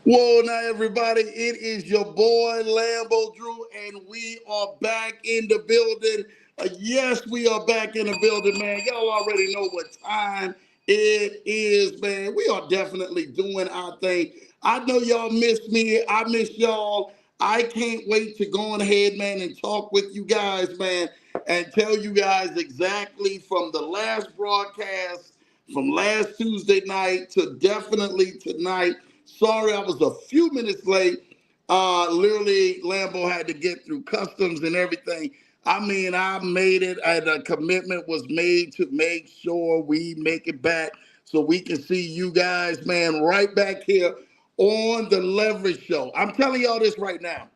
Whoa, now everybody, it is your boy Lambo Drew, and we are back in the building. Yes, we are back in the building, man. Y'all already know what time it is, man. We are definitely doing our thing. I know y'all miss me. I miss y'all. I can't wait to go on ahead, man, and talk with you guys, man, and tell you guys exactly from the last broadcast from last Tuesday night to definitely tonight. Sorry, I was a few minutes late. Literally, Lambo had to get through customs and everything. I mean, I made it, and a commitment was made to make sure we make it back so we can see you guys, man, right back here on the Leverage Show. I'm telling y'all this right now.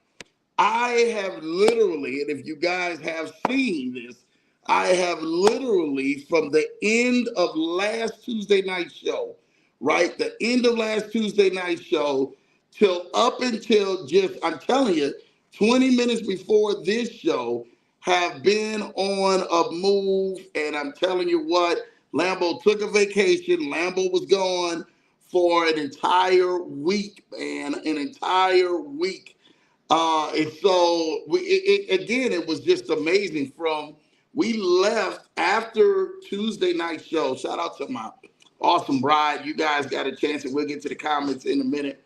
I have literally, and if you guys have seen this, I have literally from the end of last Tuesday night show, right? The end of last Tuesday night show till up until just, I'm telling you, 20 minutes before this show, have been on a move. And I'm telling you what, Lambo took a vacation. Lambo was gone for an entire week, man, an entire week. And so again, it was just amazing. From we left after Tuesday night show. Shout out to my awesome bride. You guys got a chance, and we'll get to the comments in a minute.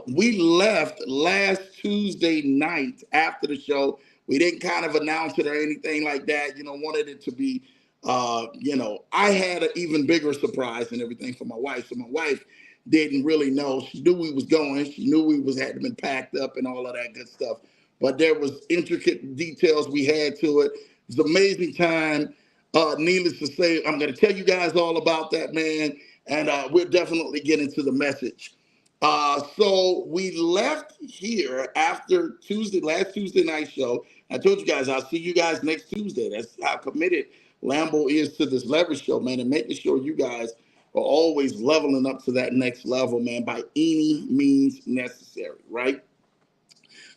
We left last Tuesday night after the show. We didn't kind of announce it or anything like that. Wanted it to be, I had an even bigger surprise and everything for my wife. So my wife didn't really know. She knew we was going. She knew we was had been packed up and all of that good stuff. But there was intricate details we had to it. It was an amazing time. Needless to say, I'm going to tell you guys all about that, man. And we'll definitely get into the message. So we left here after last Tuesday night show. I told you guys I'll see you guys next Tuesday. That's how committed Lambo is to this leverage show, man, and making sure you guys are always leveling up to that next level, man, by any means necessary, right?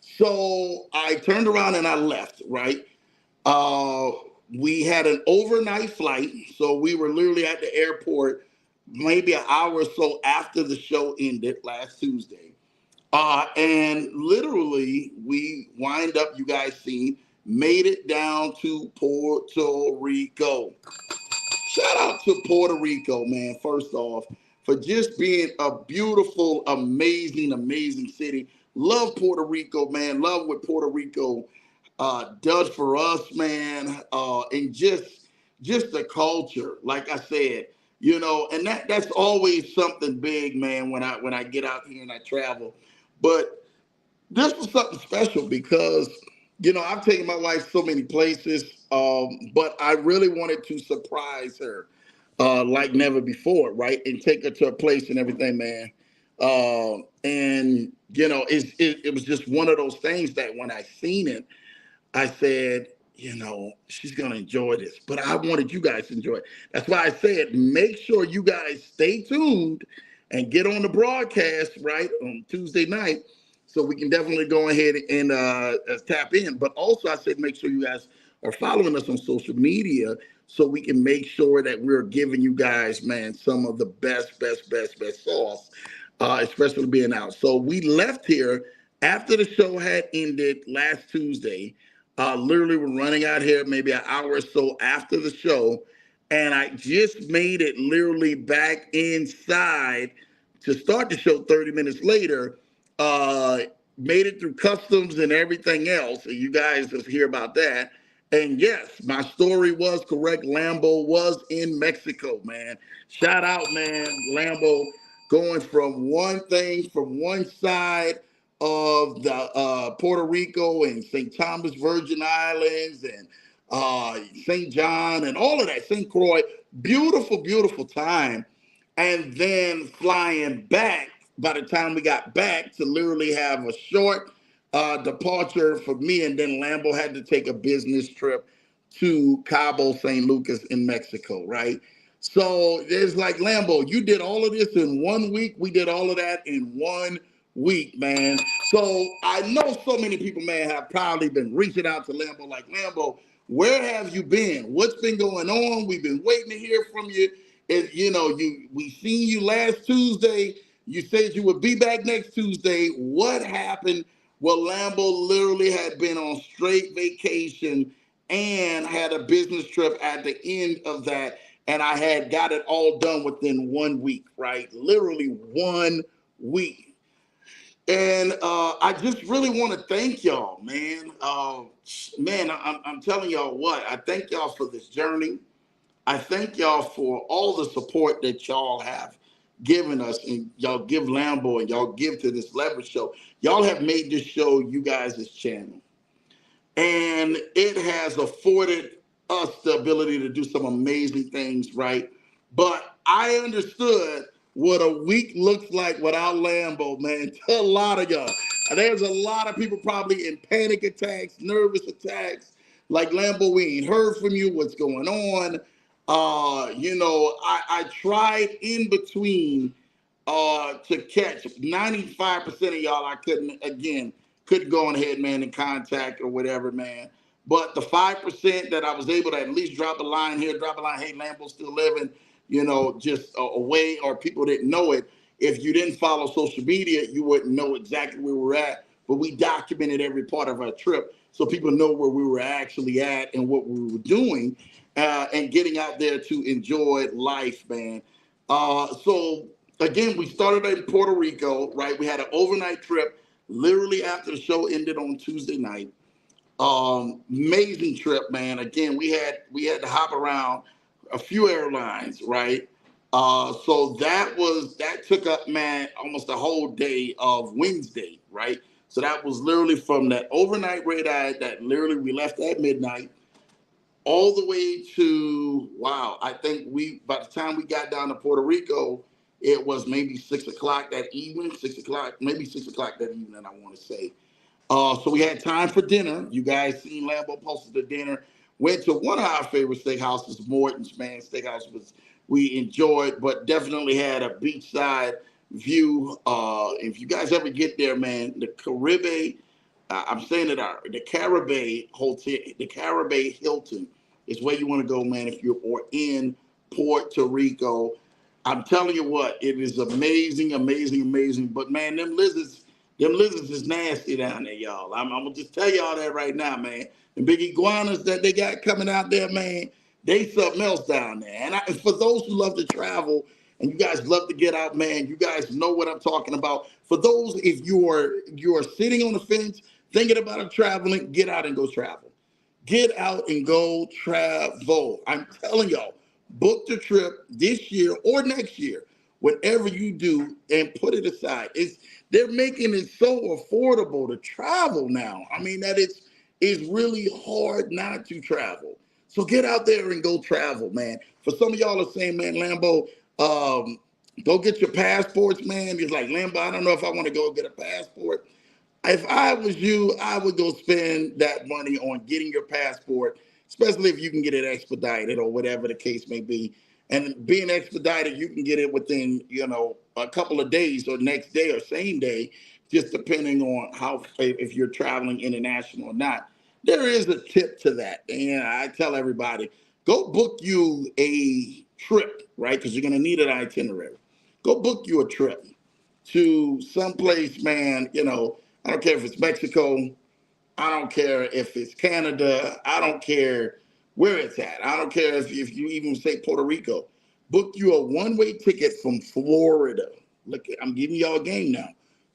So I turned around and I left, right? Uh, we had an overnight flight, so we were literally at the airport maybe an hour or so after the show ended last Tuesday. And literally, we wind up, you guys seen, made it down to Puerto Rico. Shout out to Puerto Rico, man, first off, for just being a beautiful, amazing, amazing city. Love Puerto Rico, man. Love what Puerto Rico does for us, man. And just the culture, like I said, and that's always something big, man, when I get out here and I travel. But this was something special because I've taken my wife so many places, but I really wanted to surprise her like never before, right? And take her to a place and everything, man. And it was just one of those things that when I seen it, I said, she's gonna enjoy this. But I wanted you guys to enjoy it. That's why I said, make sure you guys stay tuned and get on the broadcast right on Tuesday night, so we can definitely go ahead and tap in. But also, I said, make sure you guys are following us on social media so we can make sure that we're giving you guys, man, some of the best sauce, especially being out. So we left here after the show had ended last Tuesday. Literally, we're running out here maybe an hour or so after the show, and I just made it literally back inside to start the show 30 minutes later. Uh, Made it through customs and everything else. And you guys will hear about that. And yes, my story was correct. Lambo was in Mexico, man. Shout out, man. Lambo going from one thing, from one side of the Puerto Rico and St. Thomas Virgin Islands and St. John and all of that, St. Croix. Beautiful, beautiful time. And then flying back, by the time we got back, to literally have a short departure for me. And then Lambo had to take a business trip to Cabo San Lucas in Mexico, right? So it's like, Lambo, you did all of this in 1 week. We did all of that in 1 week, man. So I know so many people, man, have probably been reaching out to Lambo like, Lambo, where have you been? What's been going on? We've been waiting to hear from you. We seen you last Tuesday. You said you would be back next Tuesday. What happened? Well, Lambo literally had been on straight vacation and had a business trip at the end of that. And I had got it all done within 1 week, right? Literally 1 week. And I just really want to thank y'all, man. Man, I'm telling y'all what, I thank y'all for this journey. I thank y'all for all the support that y'all have given us, and y'all give Lambo and y'all give to this Leverage Show. Y'all have made this show you guys' channel, and it has afforded us the ability to do some amazing things, right? But I understood what a week looks like without Lambo, man. To a lot of y'all. There's a lot of people probably in panic attacks, nervous attacks, like Lambo, we ain't heard from you. What's going on? I tried in between to catch 95% of y'all. I couldn't go on ahead, man, and contact or whatever, man. But the 5% that I was able to at least drop a line here, drop a line, hey, Lambo's still living, just away, or people didn't know it. If you didn't follow social media, you wouldn't know exactly where we're at. But we documented every part of our trip so people know where we were actually at and what we were doing, and getting out there to enjoy life, man. So again, we started in Puerto Rico, right? We had an overnight trip literally after the show ended on Tuesday night. Amazing trip, man. Again, we had to hop around a few airlines, right? So that took up, man, almost a whole day of Wednesday, right? So that was literally from that overnight red eye that literally we left at midnight all the way to, wow, I think by the time we got down to Puerto Rico, it was maybe 6 o'clock that evening, 6 o'clock, maybe 6 o'clock that evening, I want to say. So we had time for dinner. You guys seen Lambo posted the dinner. Went to one of our favorite steakhouses, Morton's, man. Steakhouse we enjoyed, but definitely had a beachside view. If you guys ever get there, man, the Caribe, I'm saying it, the Caribe Hotel, the Caribe Hilton is where you want to go, man, if you're in Puerto Rico. I'm telling you what, it is amazing, amazing, amazing. But man, them lizards is nasty down there, y'all. I'm gonna just tell y'all that right now, man. The big iguanas that they got coming out there, man, they something else down there. And for those who love to travel and you guys love to get out, man, you guys know what I'm talking about. For those, if you're sitting on the fence thinking about traveling, get out and go travel. Get out and go travel. I'm telling y'all, book the trip this year or next year, whatever you do, and put it aside. They're making it so affordable to travel now. I mean, that it's really hard not to travel. So get out there and go travel, man. For some of y'all are saying, man, Lambo, go get your passports, man. It's like, Lambo, I don't know if I want to go get a passport. If I was you, I would go spend that money on getting your passport, especially if you can get it expedited or whatever the case may be. And being expedited, you can get it within, a couple of days or next day or same day, just depending on how, if you're traveling international or not. There is a tip to that. And I tell everybody, go book you a trip, right? Because you're going to need an itinerary. Go book you a trip to someplace, man, I don't care if it's Mexico. I don't care if it's Canada. I don't care where it's at. I don't care if you even say Puerto Rico. Book you a one-way ticket from Florida. Look, I'm giving y'all a game now.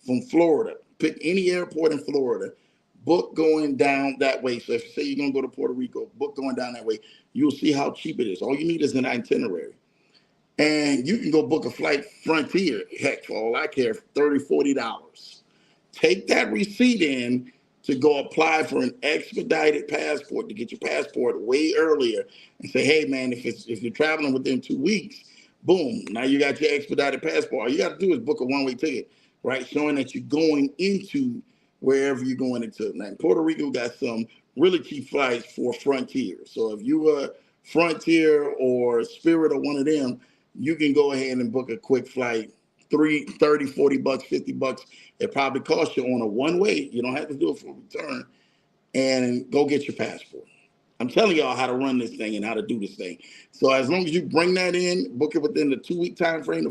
From Florida. Pick any airport in Florida. Book going down that way. So if you say you're going to go to Puerto Rico, book going down that way. You'll see how cheap it is. All you need is an itinerary. And you can go book a flight Frontier, heck, for all I care, $30, $40. Take that receipt in to go apply for an expedited passport to get your passport way earlier and say, hey man, if you're traveling within 2 weeks, boom, now you got your expedited passport. All you got to do is book a one-way ticket, right? Showing that you're going into wherever you're going into. Now in Puerto Rico got some really cheap flights for Frontier. So if you were Frontier or Spirit or one of them, you can go ahead and book a quick flight, 30, 40 bucks, 50 bucks. It probably costs you on a one way. You don't have to do it for return, and go get your passport. I'm telling y'all how to run this thing and how to do this thing. So as long as you bring that in, book it within the 2 week time frame, the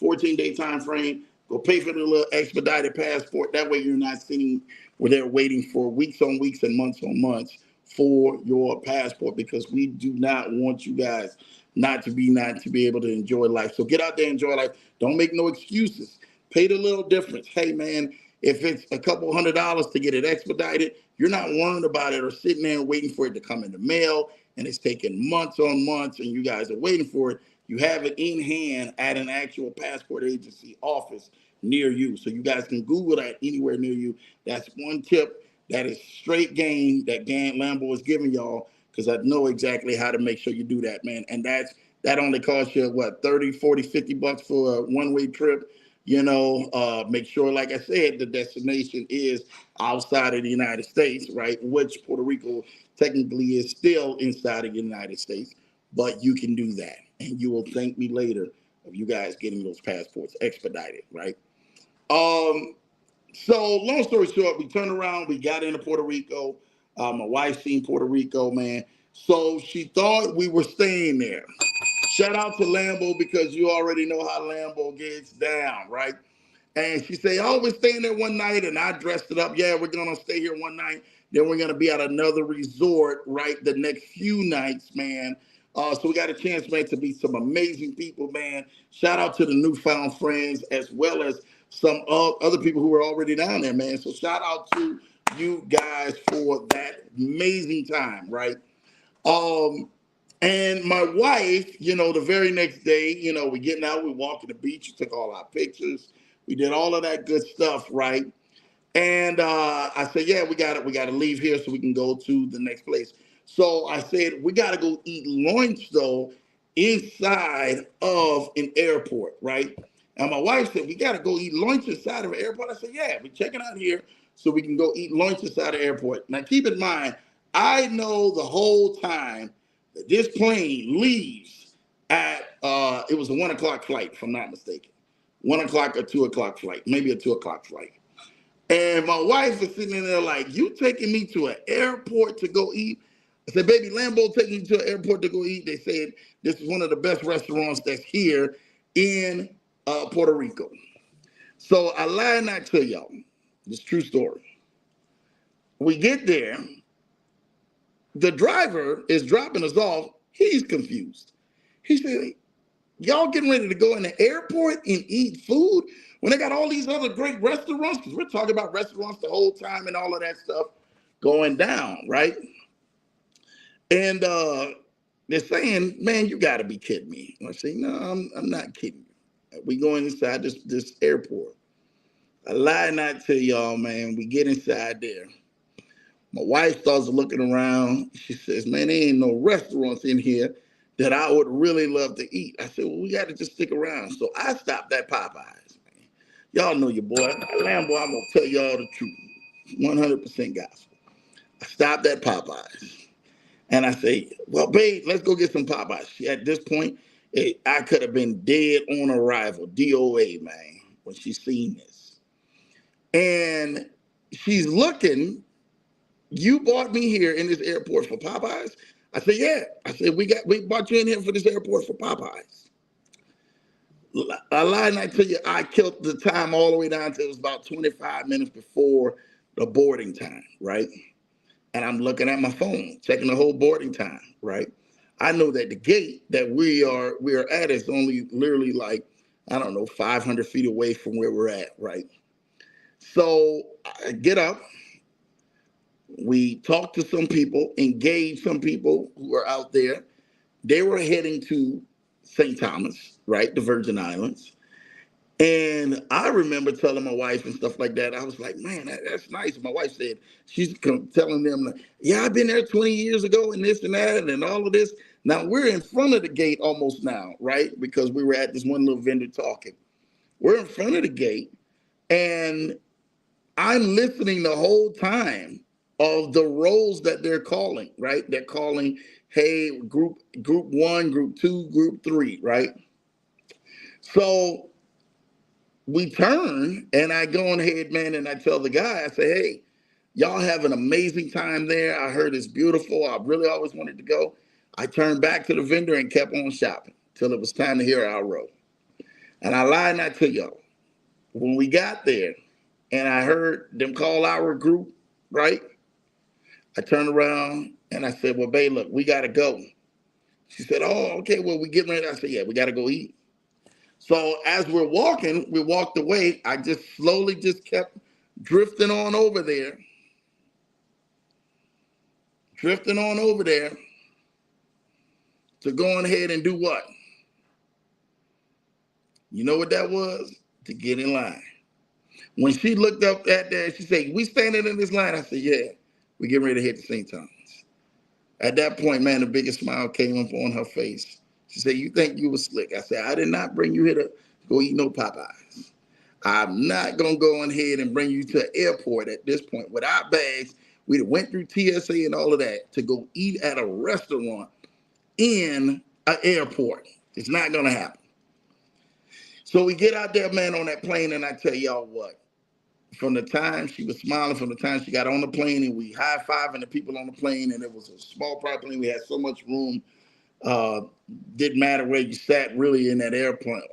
14-day time frame. Go pay for the little expedited passport. That way you're not sitting where they're waiting for weeks on weeks and months on months for your passport, because we do not want you guys not to be able to enjoy life. So get out there, enjoy life. Don't make no excuses. Pay the little difference. Hey man, if it's a couple $100 to get it expedited, you're not worrying about it or sitting there and waiting for it to come in the mail, and it's taking months on months and you guys are waiting for it. You have it in hand at an actual passport agency office near you. So you guys can Google that anywhere near you. That's one tip that is straight game that Lambo is giving y'all, because I know exactly how to make sure you do that, man. And that only costs you, what, 30, 40, 50 bucks for a one-way trip. Make sure, like I said, the destination is outside of the United States, right? Which Puerto Rico technically is still inside of the United States, but you can do that. And you will thank me later of you guys getting those passports expedited, right? So long story short, we turned around, we got into Puerto Rico. My wife seen Puerto Rico, man. So she thought we were staying there. Shout out to Lambo, because you already know how Lambo gets down, right? And she said, oh, we're staying there one night, and I dressed it up. Yeah, we're going to stay here one night. Then we're going to be at another resort, right, the next few nights, man. So we got a chance, man, to meet some amazing people, man. Shout out to the newfound friends, as well as some other people who were already down there, man. So shout out to you guys for that amazing time, right? And my wife, the very next day, we getting out, we walking the beach, we took all our pictures, we did all of that good stuff, right? And I said, yeah, we got to leave here so we can go to the next place. So I said, we got to go eat lunch though inside of an airport, right? And my wife said, we got to go eat lunch inside of an airport. I said, yeah, we're checking out here so we can go eat lunch inside the airport. Now keep in mind, I know the whole time that this plane leaves at it was a 1:00 flight, if I'm not mistaken. 1:00 or 2:00 flight, maybe a 2:00 flight. And my wife was sitting in there like, you taking me to an airport to go eat? I said, baby, Lambo taking you to an airport to go eat. They said, this is one of the best restaurants that's here in Puerto Rico. So I lied not to y'all. It's a true story. We get there. The driver is dropping us off. He's confused. He said, y'all getting ready to go in the airport and eat food when they got all these other great restaurants? Because we're talking about restaurants the whole time and all of that stuff going down, right? And they're saying, man, you got to be kidding me. I say, no, I'm not kidding you. We going inside this airport. I lie not to y'all, man. We get inside there. My wife starts looking around. She says, man, there ain't no restaurants in here that I would really love to eat. I said, well, we got to just stick around. So I stopped at Popeyes, man. Y'all know your boy. Lambo, I'm going to tell y'all the truth. 100% gospel. I stopped at Popeyes. And I say, well, babe, let's go get some Popeyes. At this point, I could have been dead on arrival, DOA, man, when she's seen this. And she's looking, you brought me here in this airport for Popeyes? I said, yeah. I said, we brought you in here for this airport for Popeyes. I lied and I tell you, I killed the time all the way down to it was about 25 minutes before the boarding time, right? And I'm looking at my phone, checking the whole boarding time, right? I know that the gate that we are at is only literally like, I don't know, 500 feet away from where we're at, right? So I get up. We talked to some people, engaged some people who are out there. They were heading to St. Thomas, right, the Virgin Islands. And I remember telling my wife and stuff like that. I was like, man, that's nice. My wife said, she's telling them, like, yeah, I've been there 20 years ago and this and that and all of this. Now we're in front of the gate almost now, right? Because we were at this one little vendor talking. We're in front of the gate and I'm listening the whole time of the roles that they're calling, right? They're calling, hey, group 1, group 2, group 3, right? So we turn and I go ahead, man, and I tell the guy, I say, hey, y'all have an amazing time there. I heard it's beautiful. I really always wanted to go. I turned back to the vendor and kept on shopping till it was time to hear our roll. And I lied not to y'all. When we got there and I heard them call our group, right? I turned around and I said, well, babe, look, we got to go. She said, oh, okay, well, we getting ready. I said, yeah, we got to go eat. So as we're walking, we walked away. I just slowly just kept drifting on over there, drifting on over there to go on ahead and do what? You know what that was? To get in line. When she looked up at that, she said, we standing in this line? I said, yeah, we getting ready to hit the St. Thomas. At that point, man, the biggest smile came up on her face. She said, you think you was slick? I said, I did not bring you here to go eat no Popeyes. I'm not going to go on ahead and bring you to an airport at this point without bags. We went through TSA and all of that to go eat at a restaurant in an airport. It's not going to happen. So we get out there, man, on that plane, and I tell y'all what, from the time she was smiling, from the time she got on the plane, and we high-fiving the people on the plane, and it was a small private plane. We had so much room. Uh, didn't matter where you sat really in that airport,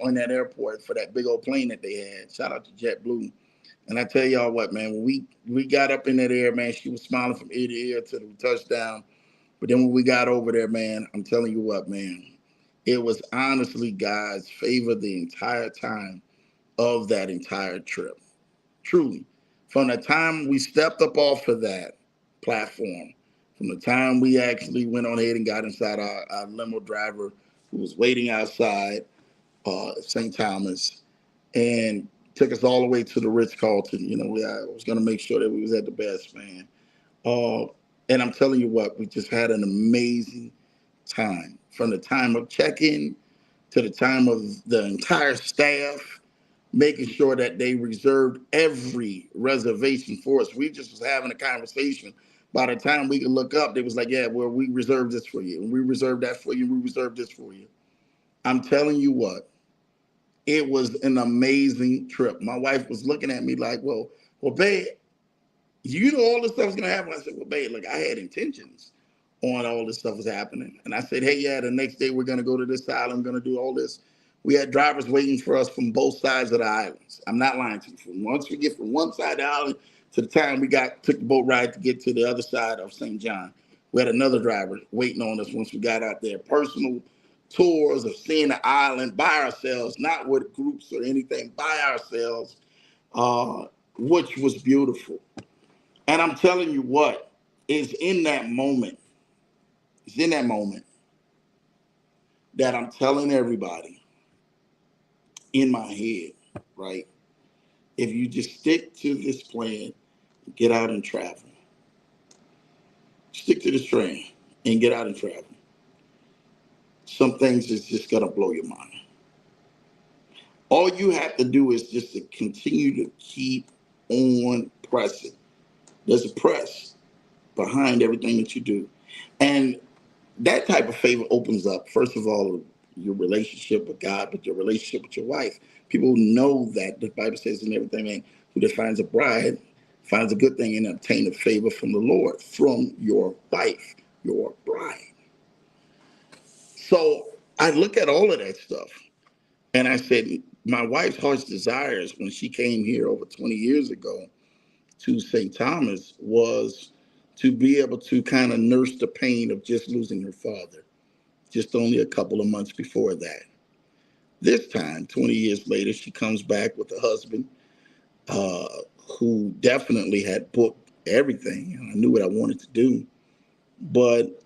for that big old plane that they had. Shout out to JetBlue. And I tell y'all what, man, when we got up in that air, man, she was smiling from ear to ear till the touchdown. But then when we got over there, man, I'm telling you what, man, it was honestly God's favor the entire time of that entire trip. Truly. From the time we stepped up off of that platform, from the time we actually went on ahead and got inside our limo driver who was waiting outside St. Thomas and took us all the way to the Ritz-Carlton. You know, I was going to make sure that we was at the best, man. Uh, and I'm telling you what, we just had an amazing time. From the time of check-in to the time of the entire staff, making sure that they reserved every reservation for us. We just was having a conversation. By the time we could look up, they was like, yeah, well, we reserved this for you. And we reserved that for you. We reserved this for you. I'm telling you what, it was an amazing trip. My wife was looking at me like, well, babe, you know all this stuff was gonna happen. I said, well, babe, look, I had intentions on all this stuff was happening. And I said, hey, yeah, the next day we're gonna go to this island, gonna do all this. We had drivers waiting for us from both sides of the islands. I'm not lying to you. Once we get from one side of the island to the time we took the boat ride to get to the other side of St. John, we had another driver waiting on us once we got out there. Personal tours of seeing the island by ourselves, not with groups or anything, by ourselves, which was beautiful. And I'm telling you what, is in that moment, it's in that moment that I'm telling everybody in my head, right? If you just stick to this plan, get out and travel. Stick to this train and get out and travel. Some things is just gonna blow your mind. All you have to do is just to continue to keep on pressing. There's a press behind everything that you do. And that type of favor opens up, first of all, your relationship with God, but your relationship with your wife. People know that the Bible says in everything, man, who defines a bride finds a good thing and obtain a favor from the Lord, from your wife, your bride. So I look at all of that stuff and I said, my wife's heart's desires when she came here over 20 years ago to St. Thomas was to be able to kind of nurse the pain of just losing her father, just only a couple of months before that. This time, 20 years later, she comes back with a husband uh, who definitely had booked everything. I knew what I wanted to do, but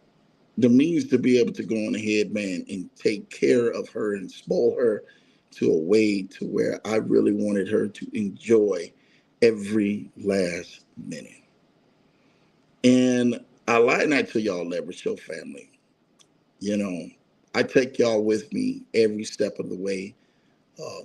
the means to be able to go on ahead, man, and take care of her and spoil her to a way to where I really wanted her to enjoy every last minute. And I like that to y'all, Leverage Show family. You know, I take y'all with me every step of the way.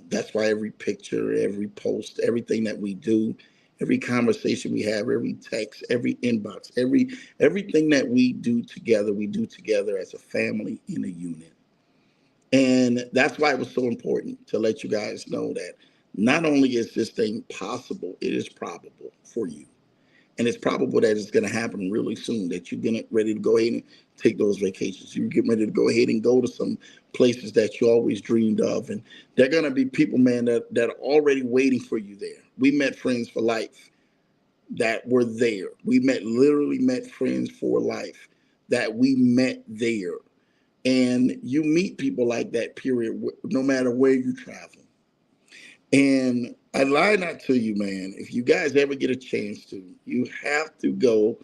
That's why every picture, every post, everything that we do, every conversation we have, every text, every inbox, everything that we do together as a family in a unit. And that's why it was so important to let you guys know that not only is this thing possible, it is probable for you. And it's probable that it's going to happen really soon, that you're getting ready to go ahead and take those vacations. You're getting ready to go ahead and go to some places that you always dreamed of. And they're going to be people, man, that are already waiting for you there. We met friends for life that were there. We literally met friends for life that we met there. And you meet people like that, period, no matter where you travel. And I lie not to you, man. If you guys ever get a chance to, you have to go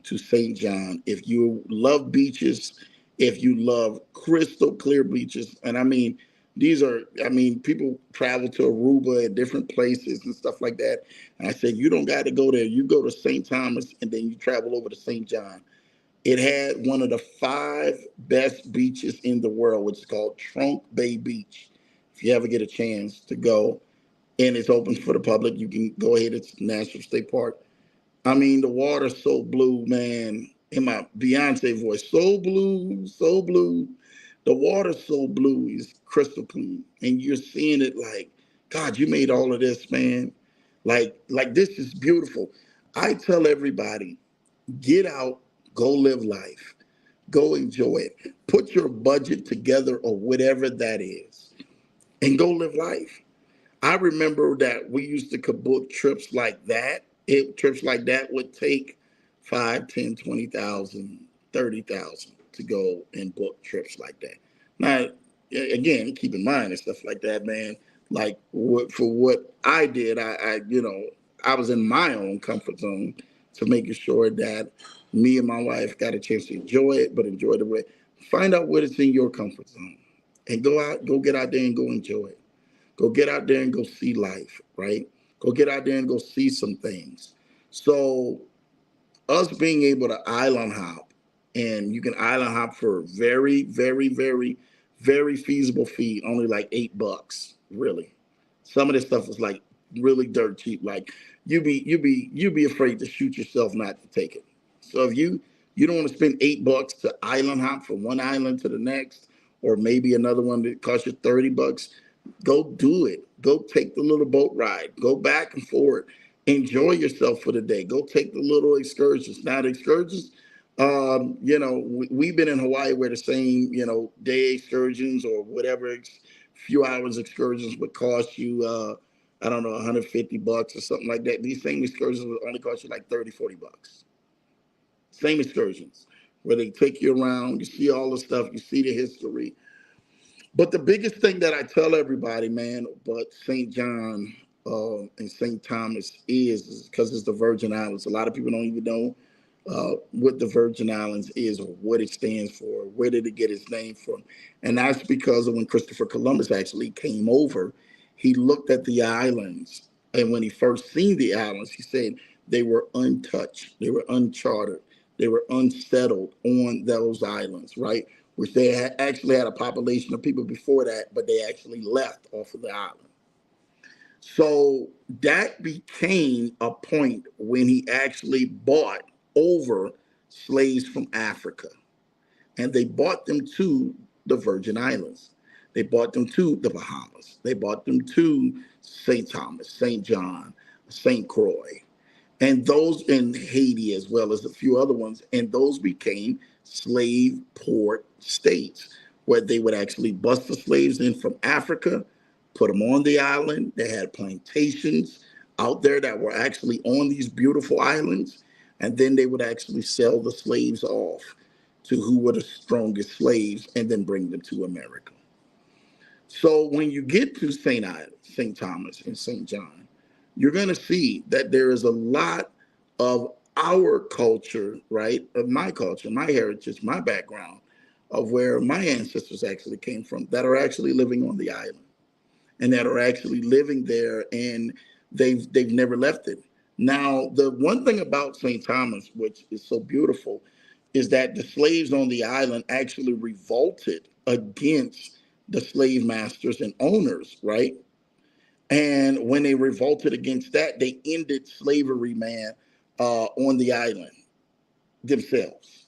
to St. John. If you love beaches, if you love crystal clear beaches, and I mean, people travel to Aruba and different places and stuff like that. And I said, you don't got to go there. You go to St. Thomas and then you travel over to St. John. It had one of the five best beaches in the world, which is called Trunk Bay Beach. If you ever get a chance to go, and it's open for the public. You can go ahead. It's National State Park. I mean, the water's so blue, man. In my Beyonce voice, so blue, so blue. The water's so blue, it's crystal clean, and you're seeing it like, God, you made all of this, man. Like this is beautiful. I tell everybody, get out, go live life, go enjoy it. Put your budget together or whatever that is, and go live life. I remember that we used to book trips like that. Trips like that would take 5, 10, 20,000, 30,000 to go and book trips like that. Now, again, keep in mind and stuff like that, man. Like for what I did, I was in my own comfort zone to making sure that me and my wife got a chance to enjoy it, but enjoy the way. Find out what is in your comfort zone and go get out there and go enjoy it. Go get out there and go see life, right? Go get out there and go see some things. So us being able to island hop, and you can island hop for very, very, very, very feasible fee, only like $8, really. Some of this stuff is like really dirt cheap. Like you be afraid to shoot yourself not to take it. So if you don't want to spend $8 to island hop from one island to the next, or maybe another one that costs you $30, go do it. Go take the little boat ride. Go back and forth. Enjoy yourself for the day. Go take the little excursions. Now the excursions, we've been in Hawaii where the same, day excursions or whatever few hours excursions would cost you, I don't know, $150 or something like that. These same excursions would only cost you like 30, $40. Same excursions where they take you around, you see all the stuff, you see the history. But the biggest thing that I tell everybody, man, but St. John and St. Thomas is because it's the Virgin Islands. A lot of people don't even know what the Virgin Islands is or what it stands for. Where did it get its name from? And that's because of when Christopher Columbus actually came over, he looked at the islands. And when he first seen the islands, he said they were untouched, they were uncharted, they were unsettled on those islands, right? Which they actually had a population of people before that, but they actually left off of the island. So that became a point when he actually bought over slaves from Africa, and they bought them to the Virgin Islands. They bought them to the Bahamas. They bought them to St. Thomas, St. John, St. Croix, and those in Haiti as well as a few other ones. And those became slave port states where they would actually bust the slaves in from Africa, put them on the island. They had plantations out there that were actually on these beautiful islands. And then they would actually sell the slaves off to who were the strongest slaves and then bring them to America. So when you get to St. Thomas, and St. John, you're going to see that there is a lot of our culture, right? Of my culture, my heritage, my background, of where my ancestors actually came from, that are actually living on the island and that are actually living there, and they've never left it. Now, the one thing about St. Thomas, which is so beautiful, is that the slaves on the island actually revolted against the slave masters and owners, right? And when they revolted against that, they ended slavery, man, on the island themselves.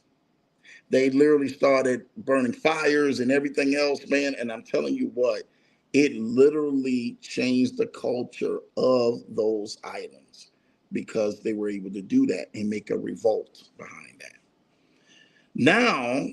They literally started burning fires and everything else, man. And I'm telling you what, it literally changed the culture of those islands. because they were able to do that and make a revolt behind that. Now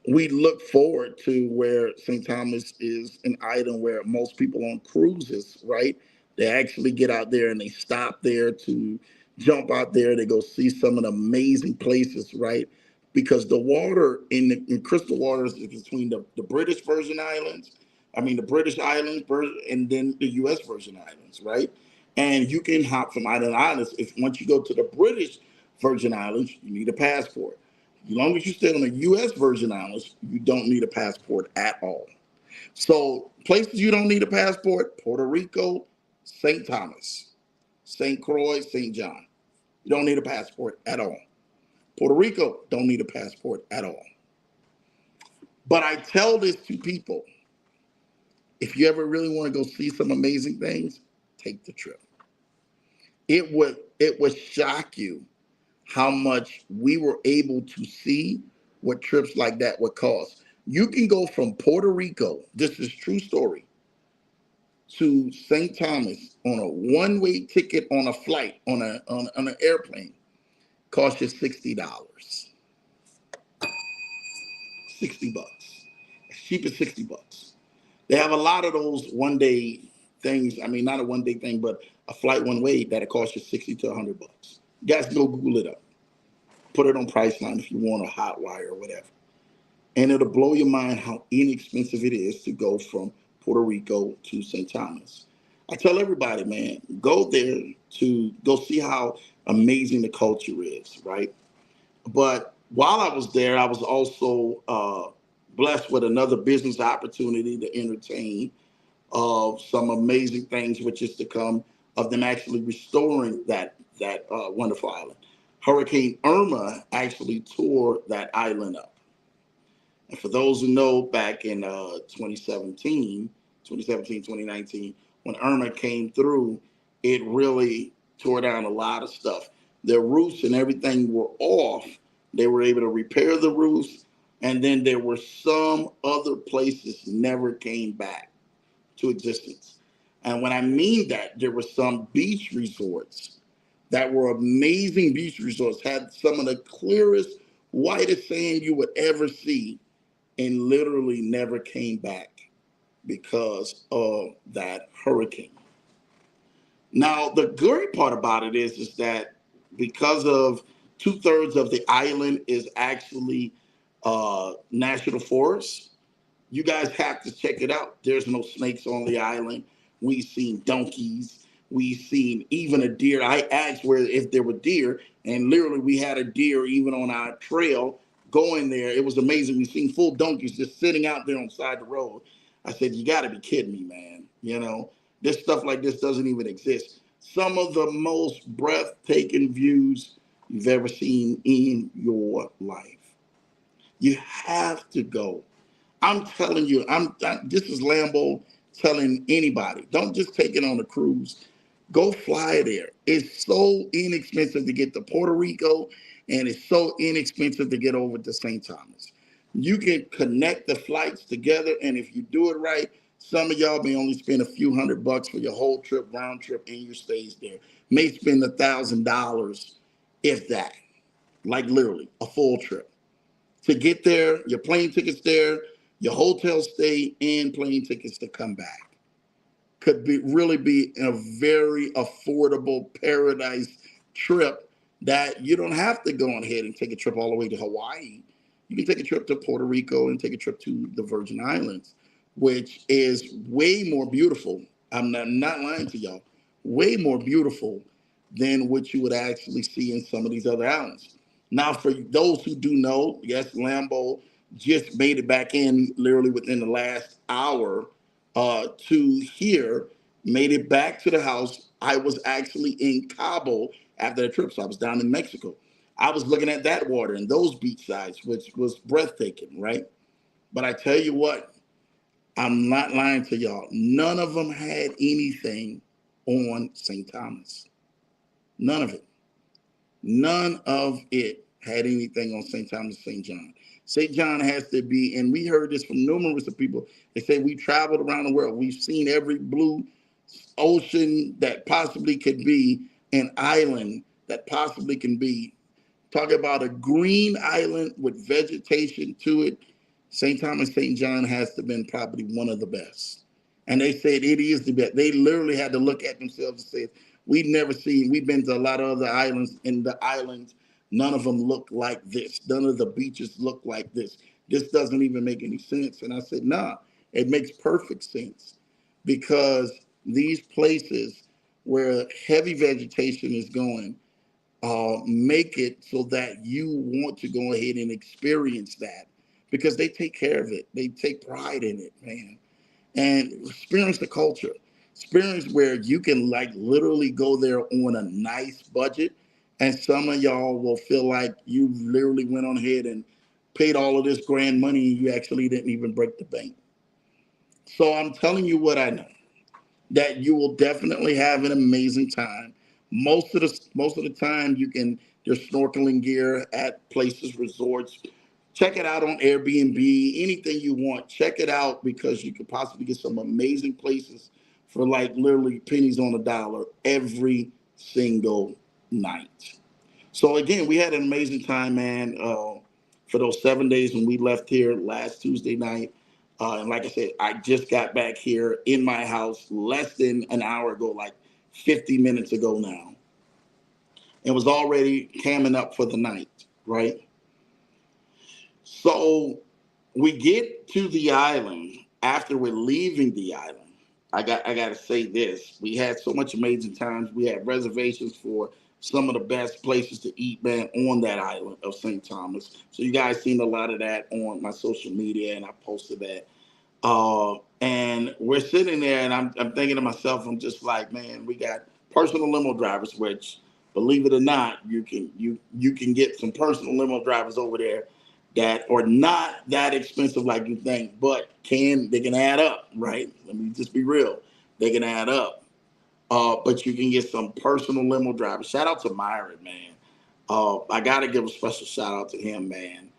we look forward to where St. Thomas is an island where most people on cruises, right? They actually get out there and they stop there to jump out there. They go see some of the amazing places, right? Because the water in crystal waters is between the British Virgin Islands, I mean the British Islands, and then the U.S. Virgin Islands, right? And you can hop from island to island. If once you go to the British Virgin Islands, you need a passport. As long as you stay on the U.S. Virgin Islands, you don't need a passport at all. So places you don't need a passport: Puerto Rico, St. Thomas, St. Croix, St. John. You don't need a passport at all. Puerto Rico don't need a passport at all. But I tell this to people: if you ever really want to go see some amazing things, take the trip. It would shock you how much we were able to see, what trips like that would cost. You can go from Puerto Rico, this is true story, to St. Thomas on a one-way ticket on a flight on an airplane, cost you $60. $60. As cheap as $60. They have a lot of those one-day things. I mean, not a one-day thing, but a flight one way that'll cost you 60 to $100. You guys go Google it up. Put it on Priceline if you want a hot wire or whatever. And it'll blow your mind how inexpensive it is to go from Puerto Rico to St. Thomas. I tell everybody, man, go there to go see how amazing the culture is, right? But while I was there, I was also blessed with another business opportunity to entertain of some amazing things which is to come of them actually restoring that wonderful island. Hurricane Irma actually tore that island up. And for those who know, back in 2019, when Irma came through, it really tore down a lot of stuff. Their roofs and everything were off. They were able to repair the roofs. And then there were some other places never came back to existence. And when I mean that, there were some beach resorts that were amazing beach resorts, had some of the clearest, whitest sand you would ever see, and literally never came back because of that hurricane. Now, the great part about it is that because of two-thirds of the island is actually national forest, you guys have to check it out. There's no snakes on the island. We've seen donkeys. We've seen even a deer. I asked where if there were deer, and literally we had a deer even on our trail going there. It was amazing. We've seen full donkeys just sitting out there on the side of the road. I said, you got to be kidding me, man. You know, this stuff like this doesn't even exist. Some of the most breathtaking views you've ever seen in your life. You have to go. I'm telling you, this is Lambo telling anybody, don't just take it on a cruise. Go fly there. It's so inexpensive to get to Puerto Rico, and it's so inexpensive to get over to St. Thomas. You can connect the flights together, and if you do it right, some of y'all may only spend a few $100 for your whole trip, round trip, and your stays there. May spend $1,000, if that, like literally a full trip to get there, your plane tickets there, your hotel stay, and plane tickets to come back. Could be really be a very affordable paradise trip that you don't have to go on ahead and take a trip all the way to Hawaii. You can take a trip to Puerto Rico and take a trip to the Virgin Islands, which is way more beautiful. I'm not lying to y'all, way more beautiful than what you would actually see in some of these other islands. Now, for those who do know, yes, Lambo just made it back in literally within the last hour to here, made it back to the house. I was actually in Cabo after the trip, so I was down in Mexico. I was looking at that water and those beach sides, which was breathtaking, right? But I tell you what, I'm not lying to y'all. None of them had anything on St. Thomas. None of it. None of it had anything on St. Thomas, St. John. St. John has to be, and we heard this from numerous of people. They say we traveled around the world. We've seen every blue ocean that possibly could be, an island that possibly can be. Talk about a green island with vegetation to it. St. Thomas St. John has to been probably one of the best. And they said it is the best. They literally had to look at themselves and say, we've never seen, we've been to a lot of other islands, and the islands, none of them look like this. None of the beaches look like this. This doesn't even make any sense. And I said, nah, it makes perfect sense because these places where heavy vegetation is going, make it so that you want to go ahead and experience that because they take care of it. They take pride in it, man. And experience the culture. Experience where you can like literally go there on a nice budget. And some of y'all will feel like you literally went on ahead and paid all of this grand money and you actually didn't even break the bank. So I'm telling you what I know that you will definitely have an amazing time. Most of the time you can there's snorkeling gear at places, resorts. Check it out on Airbnb, anything you want. Check it out because you could possibly get some amazing places for like literally pennies on a dollar every single night. So again, we had an amazing time, man. For those 7 days when we left here last Tuesday night, and like I said, I just got back here in my house less than an hour ago, like 50 minutes ago now, and was already camming up for the night, right? So we get to the island after we're leaving the island. I got to say this: we had so much amazing times. We had reservations for some of the best places to eat, man, on that island of St. Thomas. So you guys seen a lot of that on my social media, and I posted that. And we're sitting there, and I'm thinking to myself, I'm just like, man, we got personal limo drivers, which, believe it or not, you can get some personal limo drivers over there that are not that expensive like you think, but they can add up, right? Let me just be real, they can add up. But you can get some personal limo drivers. Shout out to Myron, man. I gotta give a special shout out to him, man,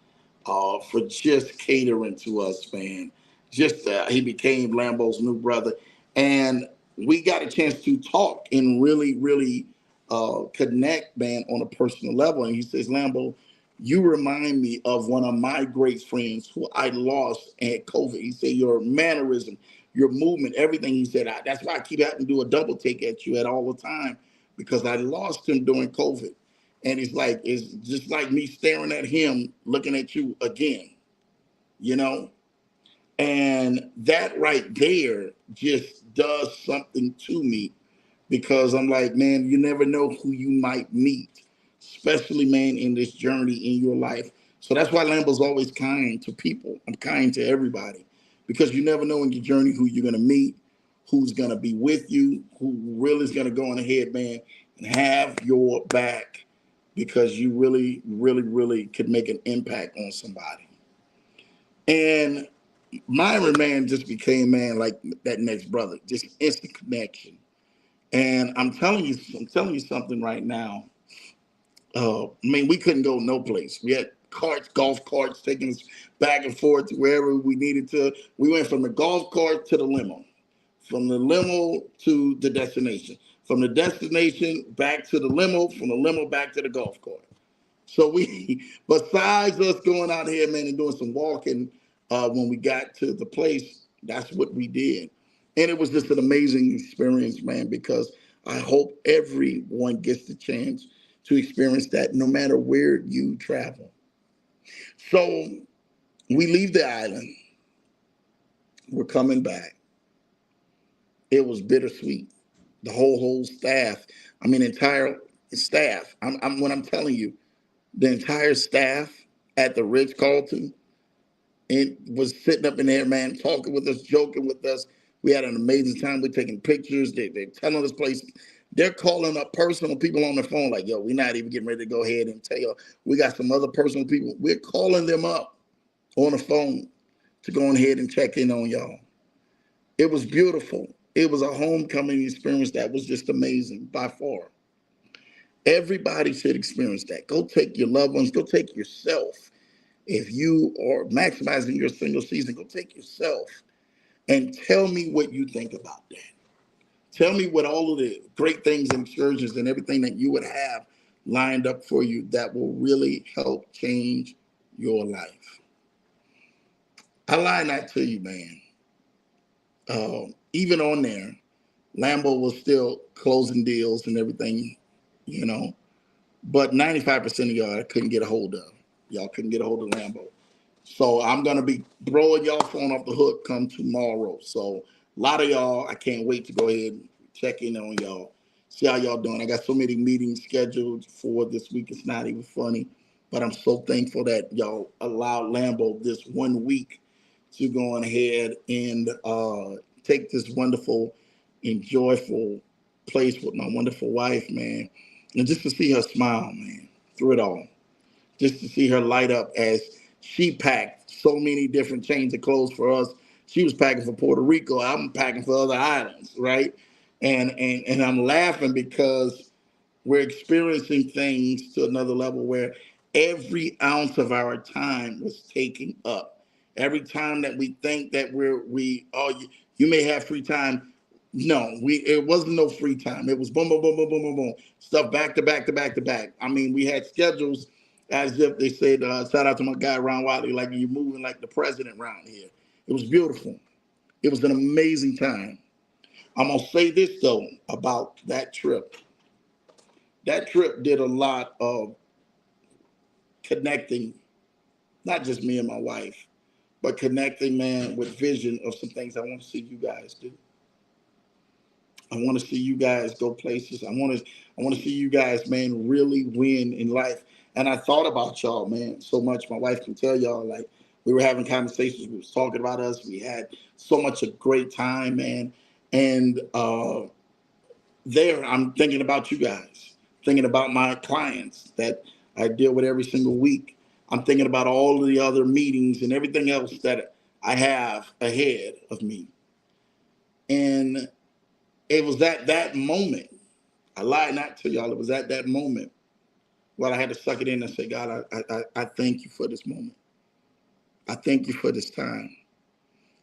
for just catering to us, man. Just he became Lambo's new brother, and we got a chance to talk and really, really connect, man, on a personal level. And he says, Lambo, you remind me of one of my great friends who I lost at COVID. He said, your mannerism, your movement, everything. He said, that's why I keep having to do a double take at you at all the time because I lost him during COVID. And it's like, it's just like me staring at him, looking at you again, you know? And that right there just does something to me because I'm like, man, you never know who you might meet, especially, man, in this journey in your life. So that's why Lambo's always kind to people. I'm kind to everybody because you never know in your journey who you're going to meet, who's going to be with you, who really is going to go on ahead, man, and have your back because you really, really, really could make an impact on somebody. And Myron, man, just became, man, like that next brother, just instant connection. And I'm telling you something right now. I mean, we couldn't go no place. We had carts, golf carts, taking us back and forth to wherever we needed to. We went from the golf cart to the limo, from the limo to the destination, from the destination back to the limo, from the limo back to the golf cart. So we, besides us going out here, man, and doing some walking, when we got to the place, that's what we did, and it was just an amazing experience, man. Because I hope everyone gets the chance to experience that, no matter where you travel. So we leave the island. We're coming back. It was bittersweet. The whole staff. I mean, entire staff. When I'm telling you, the entire staff at the Ritz Carlton and was sitting up in there, man, talking with us, joking with us. We had an amazing time. We're taking pictures. They're telling us places. They're calling up personal people on the phone like, yo, we're not even getting ready to go ahead and tell you. We got some other personal people. We're calling them up on the phone to go ahead and check in on y'all. It was beautiful. It was a homecoming experience that was just amazing by far. Everybody should experience that. Go take your loved ones. Go take yourself. If you are maximizing your single season, go take yourself and tell me what you think about that. Tell me what all of the great things and excursions and everything that you would have lined up for you that will really help change your life. I lie not to you, man. Even on there, Lambo was still closing deals and everything, you know. But 95% of y'all I couldn't get a hold of. Y'all couldn't get a hold of Lambo. So I'm gonna be throwing y'all phone off the hook come tomorrow. So a lot of y'all, I can't wait to go ahead and check in on y'all, see how y'all doing. I got so many meetings scheduled for this week. It's not even funny, but I'm so thankful that y'all allowed Lambo this 1 week to go on ahead and take this wonderful and joyful place with my wonderful wife, man, and just to see her smile, man, through it all, just to see her light up as she packed so many different chains of clothes for us. She was packing for Puerto Rico. I'm packing for other islands, right? And I'm laughing because we're experiencing things to another level where every ounce of our time was taken up. Every time that we think that you may have free time. No, it wasn't no free time. It was boom, boom, boom, boom, boom, boom, boom, stuff back to back to back to back. I mean, we had schedules as if they said, shout out to my guy Ron Wiley, like you're moving like the president around here. It was beautiful. It was an amazing time. I'm gonna say this though about that trip. That trip did a lot of connecting, not just me and my wife, but connecting, man, with vision of some things I want to see you guys do. I want to see you guys go places. I want to see you guys, man, really win in life. And I thought about y'all, man, so much. My wife can tell y'all, like, we were having conversations. We was talking about us. We had so much a great time, man. And there, I'm thinking about you guys, thinking about my clients that I deal with every single week. I'm thinking about all of the other meetings and everything else that I have ahead of me. And it was at that moment, I lied not to y'all, it was at that moment where I had to suck it in and say, God, I thank you for this moment. I thank you for this time.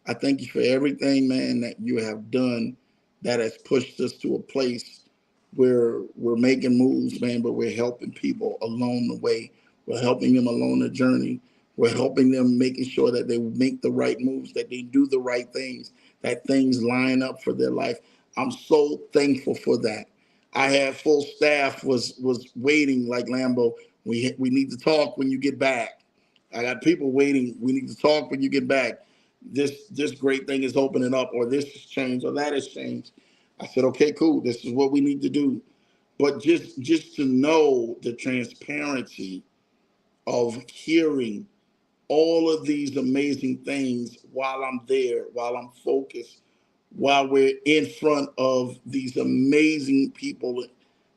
I thank you for everything, man, that you have done that has pushed us to a place where we're making moves, man, but we're helping people along the way. We're helping them along the journey. We're helping them making sure that they make the right moves, that they do the right things, that things line up for their life. I'm so thankful for that. I had full staff was waiting like Lambo. We need to talk when you get back. I got people waiting. We need to talk when you get back. This great thing is opening up, or this has changed, or that has changed. I said, okay, cool. This is what we need to do. But just to know the transparency of hearing all of these amazing things while I'm there, while I'm focused, while we're in front of these amazing people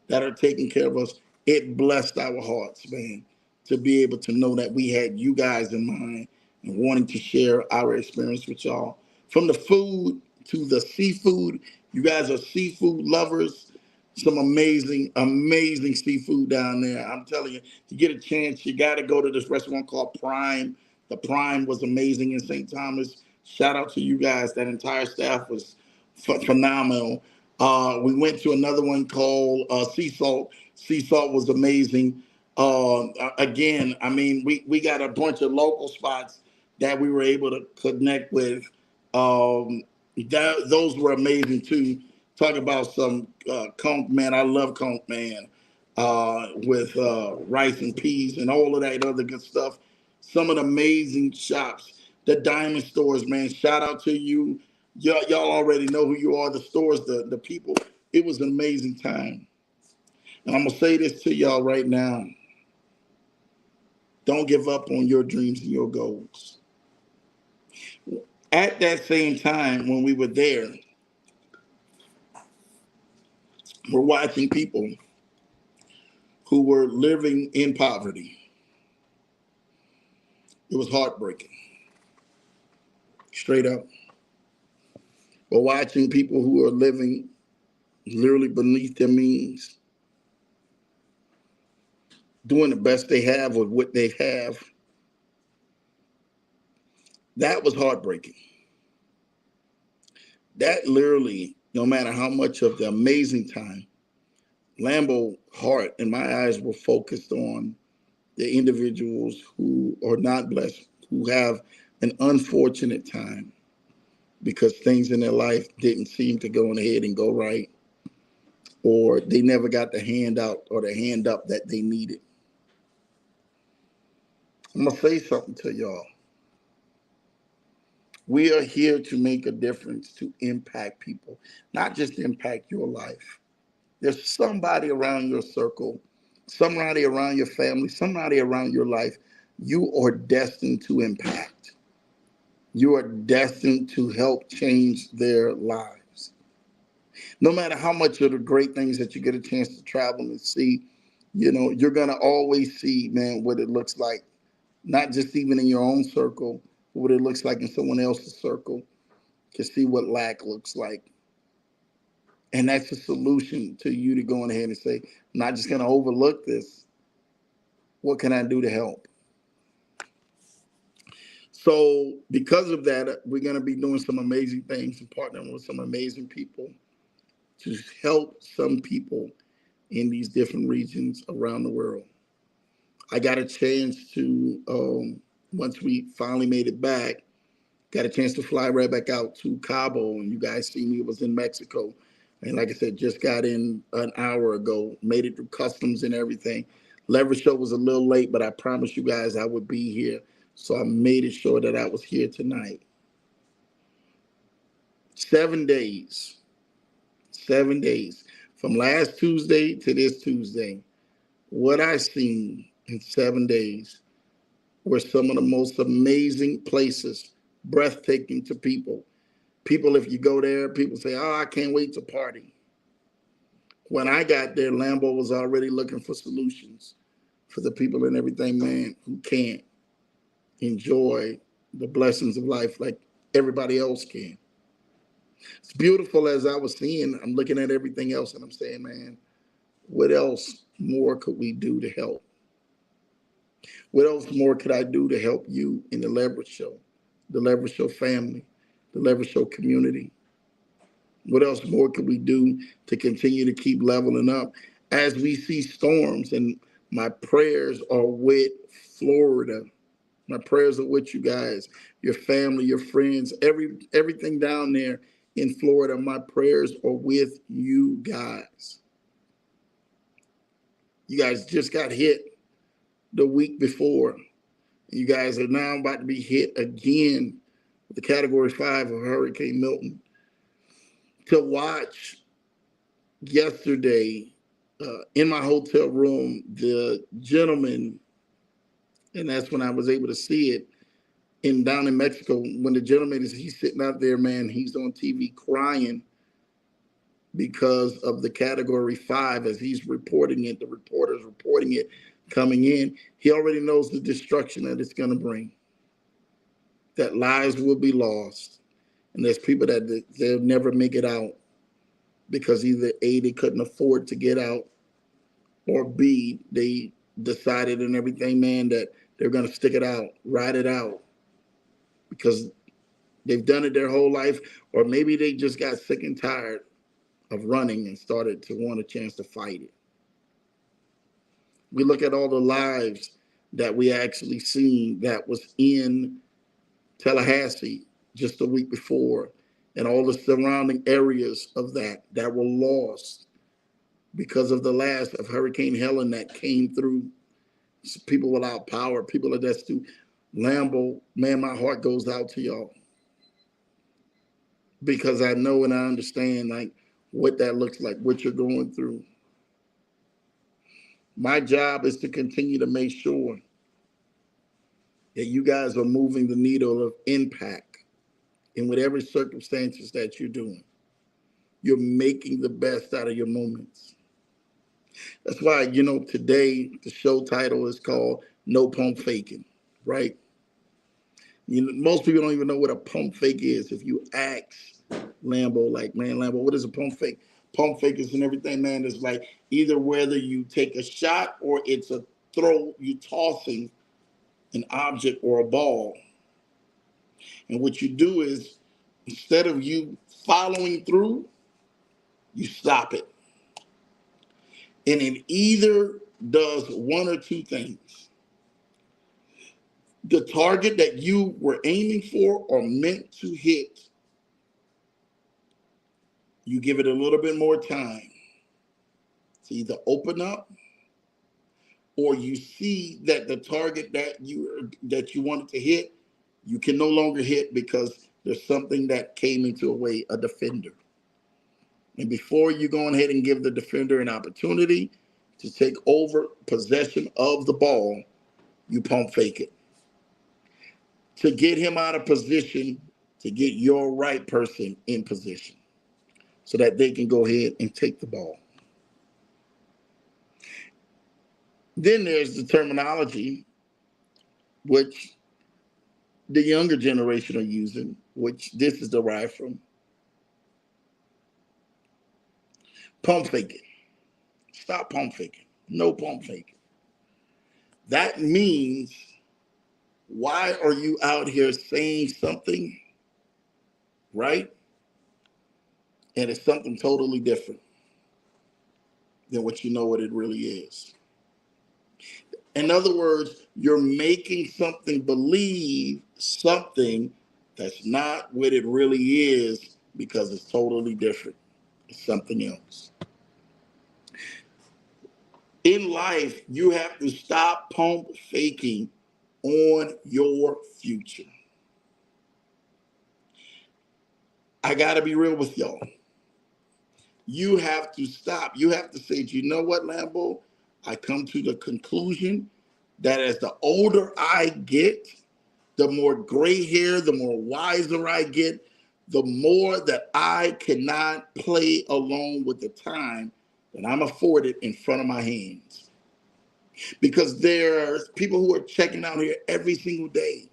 that are taking care of us, it blessed our hearts, man, to be able to know that we had you guys in mind and wanting to share our experience with y'all. From the food to the seafood, you guys are seafood lovers. Some amazing, amazing seafood down there. I'm telling you, to get a chance, you got to go to this restaurant called Prime. The Prime was amazing in St. Thomas. Shout out to you guys. That entire staff was phenomenal. We went to another one called Sea Salt. Sea Salt was amazing. Again, I mean, we got a bunch of local spots that we were able to connect with. Those were amazing too. Talk about some conch, man. I love conch, man, with rice and peas and all of that other good stuff. Some of the amazing shops, the diamond stores, man. Shout out to you. Y'all already know who you are. The stores, the people. It was an amazing time. And I'm gonna say this to y'all right now. Don't give up on your dreams and your goals. At that same time, when we were there, we're watching people who were living in poverty. It was heartbreaking, straight up. We're watching people who are living literally beneath their means, doing the best they have with what they have. That was heartbreaking. That literally No matter how much of the amazing time, Lambeau heart and my eyes were focused on the individuals who are not blessed, who have an unfortunate time because things in their life didn't seem to go ahead and go right, or they never got the hand out or the hand up that they needed. I'm gonna say something to y'all. We are here to make a difference, to impact people, not just impact your life. There's somebody around your circle, somebody around your family, somebody around your life you are destined to impact. You are destined to help change their lives. No matter how much of the great things that you get a chance to travel and see, you're going to always see, man, what it looks like, not just even in your own circle, but what it looks like in someone else's circle, to see what lack looks like. And that's a solution to you to go ahead and say, I'm not just going to overlook this. What can I do to help? So, because of that, we're going to be doing some amazing things and partnering with some amazing people to help some people in these different regions around the world. I got a chance to, once we finally made it back, got a chance to fly right back out to Cabo, and you guys see me, it was in Mexico. And like I said, just got in an hour ago, made it through customs and everything. Leverage show was a little late, but I promised you guys I would be here. So I made it sure that I was here tonight. 7 days, 7 days from last Tuesday to this Tuesday. What I seen in 7 days were some of the most amazing places, breathtaking to people. People, if you go there, people say, oh, I can't wait to party. When I got there, Lambeau was already looking for solutions for the people and everything, man, who can't enjoy the blessings of life like everybody else can. It's beautiful as I was seeing, I'm looking at everything else and I'm saying, man, what else more could we do to help? What else more could I do to help you in the Leverage Show, the Leverage Show family, the Leverage Show community? What else more could we do to continue to keep leveling up as we see storms? And my prayers are with Florida. My prayers are with you guys, your family, your friends, everything down there in Florida. My prayers are with you guys. You guys just got hit the week before. You guys are now about to be hit again with the Category 5 of Hurricane Milton. To watch yesterday in my hotel room, the gentleman, and that's when I was able to see it, down in Mexico, when the gentleman he's sitting out there, man, he's on TV crying because of the Category 5 as he's reporting it, the reporter's reporting it coming in. He already knows the destruction that it's going to bring, that lives will be lost. And there's people that they'll never make it out because either A, they couldn't afford to get out, or B, they decided and everything, man, that they're going to stick it out, ride it out, because they've done it their whole life, or maybe they just got sick and tired of running and started to want a chance to fight it. We look at all the lives that we actually seen that was in Tallahassee just a week before, and all the surrounding areas of that were lost because of the last of Hurricane Helen that came through. People without power, people are destitute. Lambeau, man, my heart goes out to y'all because I know and I understand like what that looks like, what you're going through. My job is to continue to make sure that you guys are moving the needle of impact in whatever circumstances that you're doing. You're making the best out of your moments. That's why, today the show title is called No Pump Faking, right? Most people don't even know what a pump fake is. If you ask Lambeau, like, man, Lambeau, what is a pump fake? Pump fake is and everything, man, is like either whether you take a shot or it's a throw, you tossing an object or a ball. And what you do is instead of you following through, You stop it. And it either does one or two things. The target that you were aiming for or meant to hit, you give it a little bit more time to either open up, or you see that the target that you wanted to hit, you can no longer hit because there's something that came into a way, a defender. And before you go ahead and give the defender an opportunity to take over possession of the ball, you pump fake it to get him out of position, to get your right person in position so that they can go ahead and take the ball. Then there's the terminology which the younger generation are using, which this is derived from. Pump faking. Stop pump faking. No pump faking. That means, why are you out here saying something, right? And it's something totally different than what you know what it really is. In other words, you're making something believe something that's not what it really is because it's totally different. It's something else. In life, you have to stop pump faking on your future. I got to be real with y'all. You have to stop. You have to say, you know what, Lambo? I come to the conclusion that as the older I get, the more gray hair, the more wiser I get, the more that I cannot play along with the time that I'm afforded in front of my hands. Because there's people who are checking out here every single day.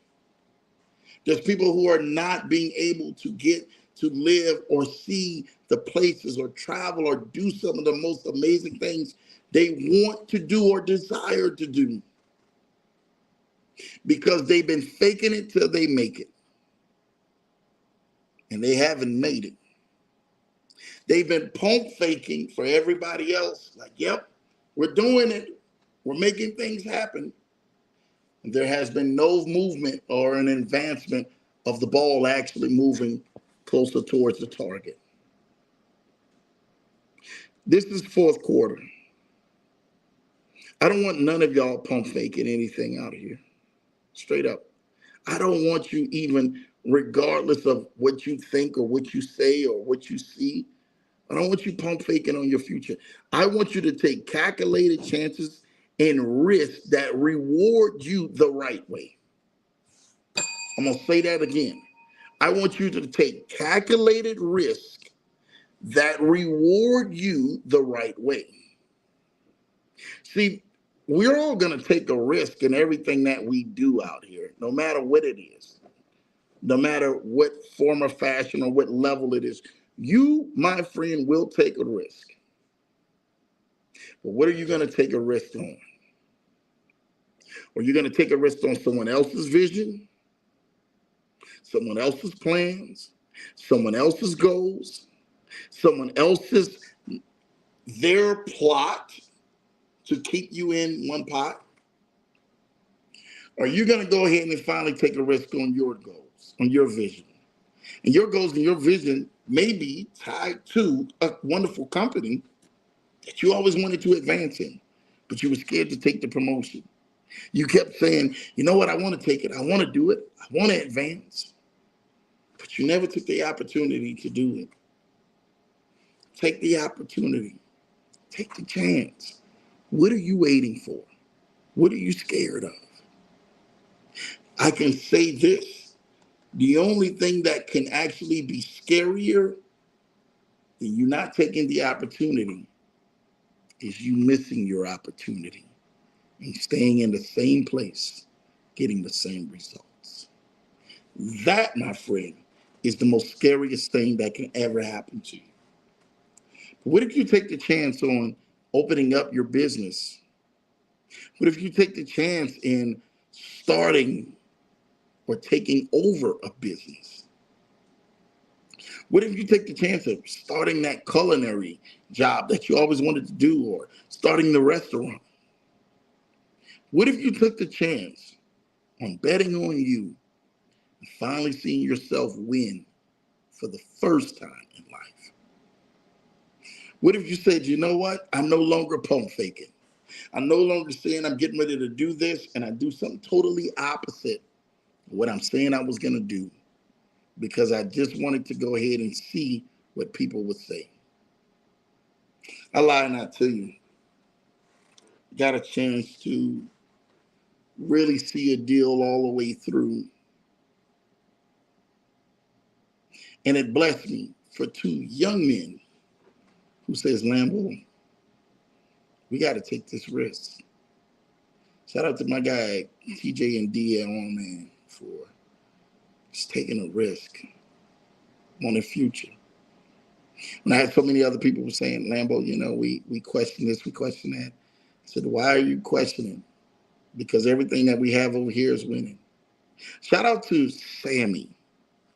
There's people who are not being able to get to live or see the places or travel or do some of the most amazing things they want to do or desire to do because they've been faking it till they make it. And they haven't made it. They've been pump faking for everybody else. Like, yep, we're doing it. We're making things happen. And there has been no movement or an advancement of the ball actually moving closer towards the target. This is fourth quarter. I don't want none of y'all pump faking anything out here. Straight up. I don't want you, even regardless of what you think or what you say or what you see, I don't want you pump faking on your future. I want you to take calculated chances and risks that reward you the right way. I'm going to say that again. I want you to take calculated risks that reward you the right way. See, we're all going to take a risk in everything that we do out here, no matter what it is, no matter what form or fashion or what level it is. You, my friend, will take a risk. But what are you going to take a risk on? Are you going to take a risk on someone else's vision, someone else's plans, someone else's goals, someone else's, their plot to keep you in one pot? Are you going to go ahead and finally take a risk on your goals, on your vision? And your goals and your vision may be tied to a wonderful company that you always wanted to advance in, but you were scared to take the promotion. You kept saying, you know what, I want to take it. I want to do it. I want to advance. But you never took the opportunity to do it. Take the opportunity. Take the chance. What are you waiting for? What are you scared of? I can say this. The only thing that can actually be scarier than you not taking the opportunity is you missing your opportunity and staying in the same place, getting the same results. That, my friend, is the most scariest thing that can ever happen to you. But what if you take the chance on opening up your business? What if you take the chance in starting or taking over a business? What if you take the chance of starting that culinary job that you always wanted to do, or starting the restaurant? What if you took the chance on betting on you and finally seeing yourself win for the first time in life? What if you said, you know what? I'm no longer pump faking. I'm no longer saying I'm getting ready to do this and I do something totally opposite of what I'm saying I was going to do because I just wanted to go ahead and see what people would say. I lie not to you. Got a chance to really see a deal all the way through. And it blessed me for two young men who says, Lambo, we got to take this risk. Shout out to my guy, TJ and DL, man, for just taking a risk on the future. When I had so many other people were saying, Lambo, we question this, we question that. I said, why are you questioning? Because everything that we have over here is winning. Shout out to Sammy,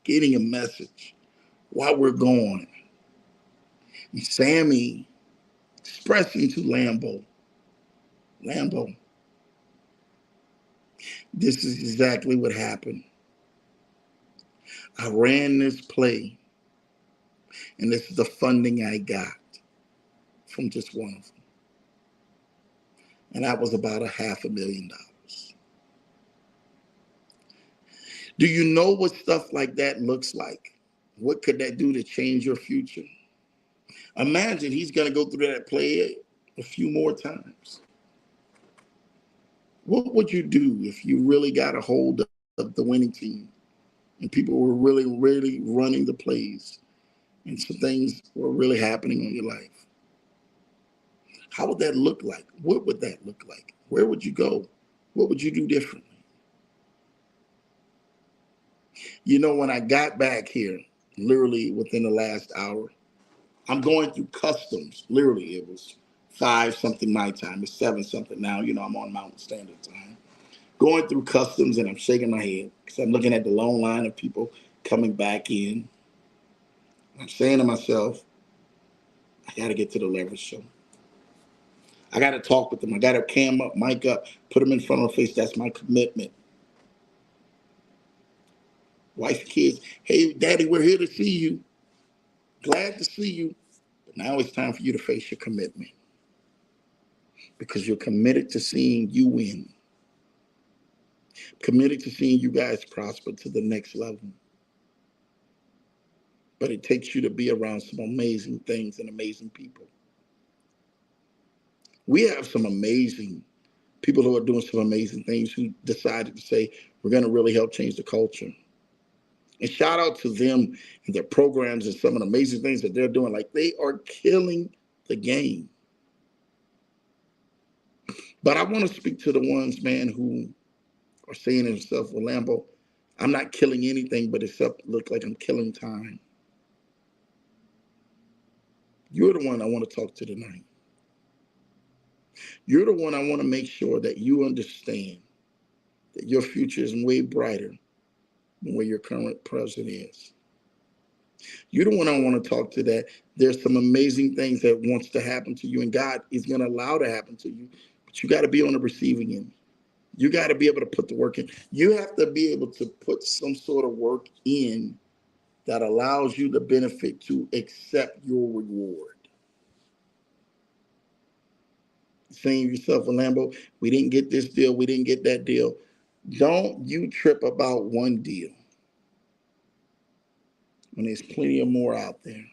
getting a message while we're gone. And Sammy expressing to Lambo, this is exactly what happened. I ran this play, and this is the funding I got from just one of them. And that was about $500,000. Do you know what stuff like that looks like? What could that do to change your future? Imagine he's going to go through that play a few more times. What would you do if you really got a hold of the winning team and people were really, really running the plays and some things were really happening in your life? How would that look like? What would that look like? Where would you go? What would you do differently? When I got back here, literally within the last hour, I'm going through customs. Literally, it was 5 something my time. It's 7 something now. I'm on Mountain Standard Time. Going through customs, and I'm shaking my head because I'm looking at the long line of people coming back in. I'm saying to myself, I got to get to the leverage show. I got to talk with them. I got to cam up, mic up, put them in front of the face. That's my commitment. Wife, kids, hey, Daddy, we're here to see you. Glad to see you. But now it's time for you to face your commitment because you're committed to seeing you win. Committed to seeing you guys prosper to the next level. But it takes you to be around some amazing things and amazing people. We have some amazing people who are doing some amazing things who decided to say, we're going to really help change the culture. And shout out to them and their programs and some of the amazing things that they're doing. Like, they are killing the game. But I want to speak to the ones, man, who are saying to themselves, well, Lambo, I'm not killing anything, but except look like I'm killing time. You're the one I want to talk to tonight. You're the one I want to make sure that you understand that your future is way brighter than where your current present is. You're the one I want to talk to that there's some amazing things that wants to happen to you and God is going to allow to happen to you, but you got to be on the receiving end. You got to be able to put the work in. You have to be able to put some sort of work in that allows you the benefit to accept your reward. Saying to yourself, well, Lambo, we didn't get this deal, we didn't get that deal. Don't you trip about one deal when there's plenty of more out there.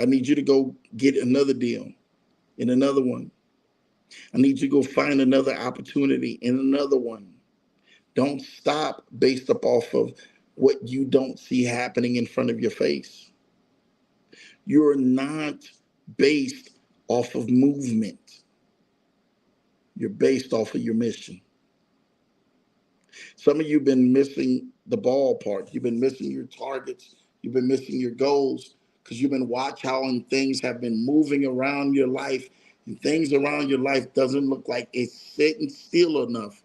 I need you to go get another deal in another one. I need you to go find another opportunity in another one. Don't stop based up off of what you don't see happening in front of your face. You're not based off of movement. You're based off of your mission. Some of you have been missing the ballpark. You've been missing your targets. You've been missing your goals because you've been watching how things have been moving around your life, and things around your life doesn't look like it's sitting still enough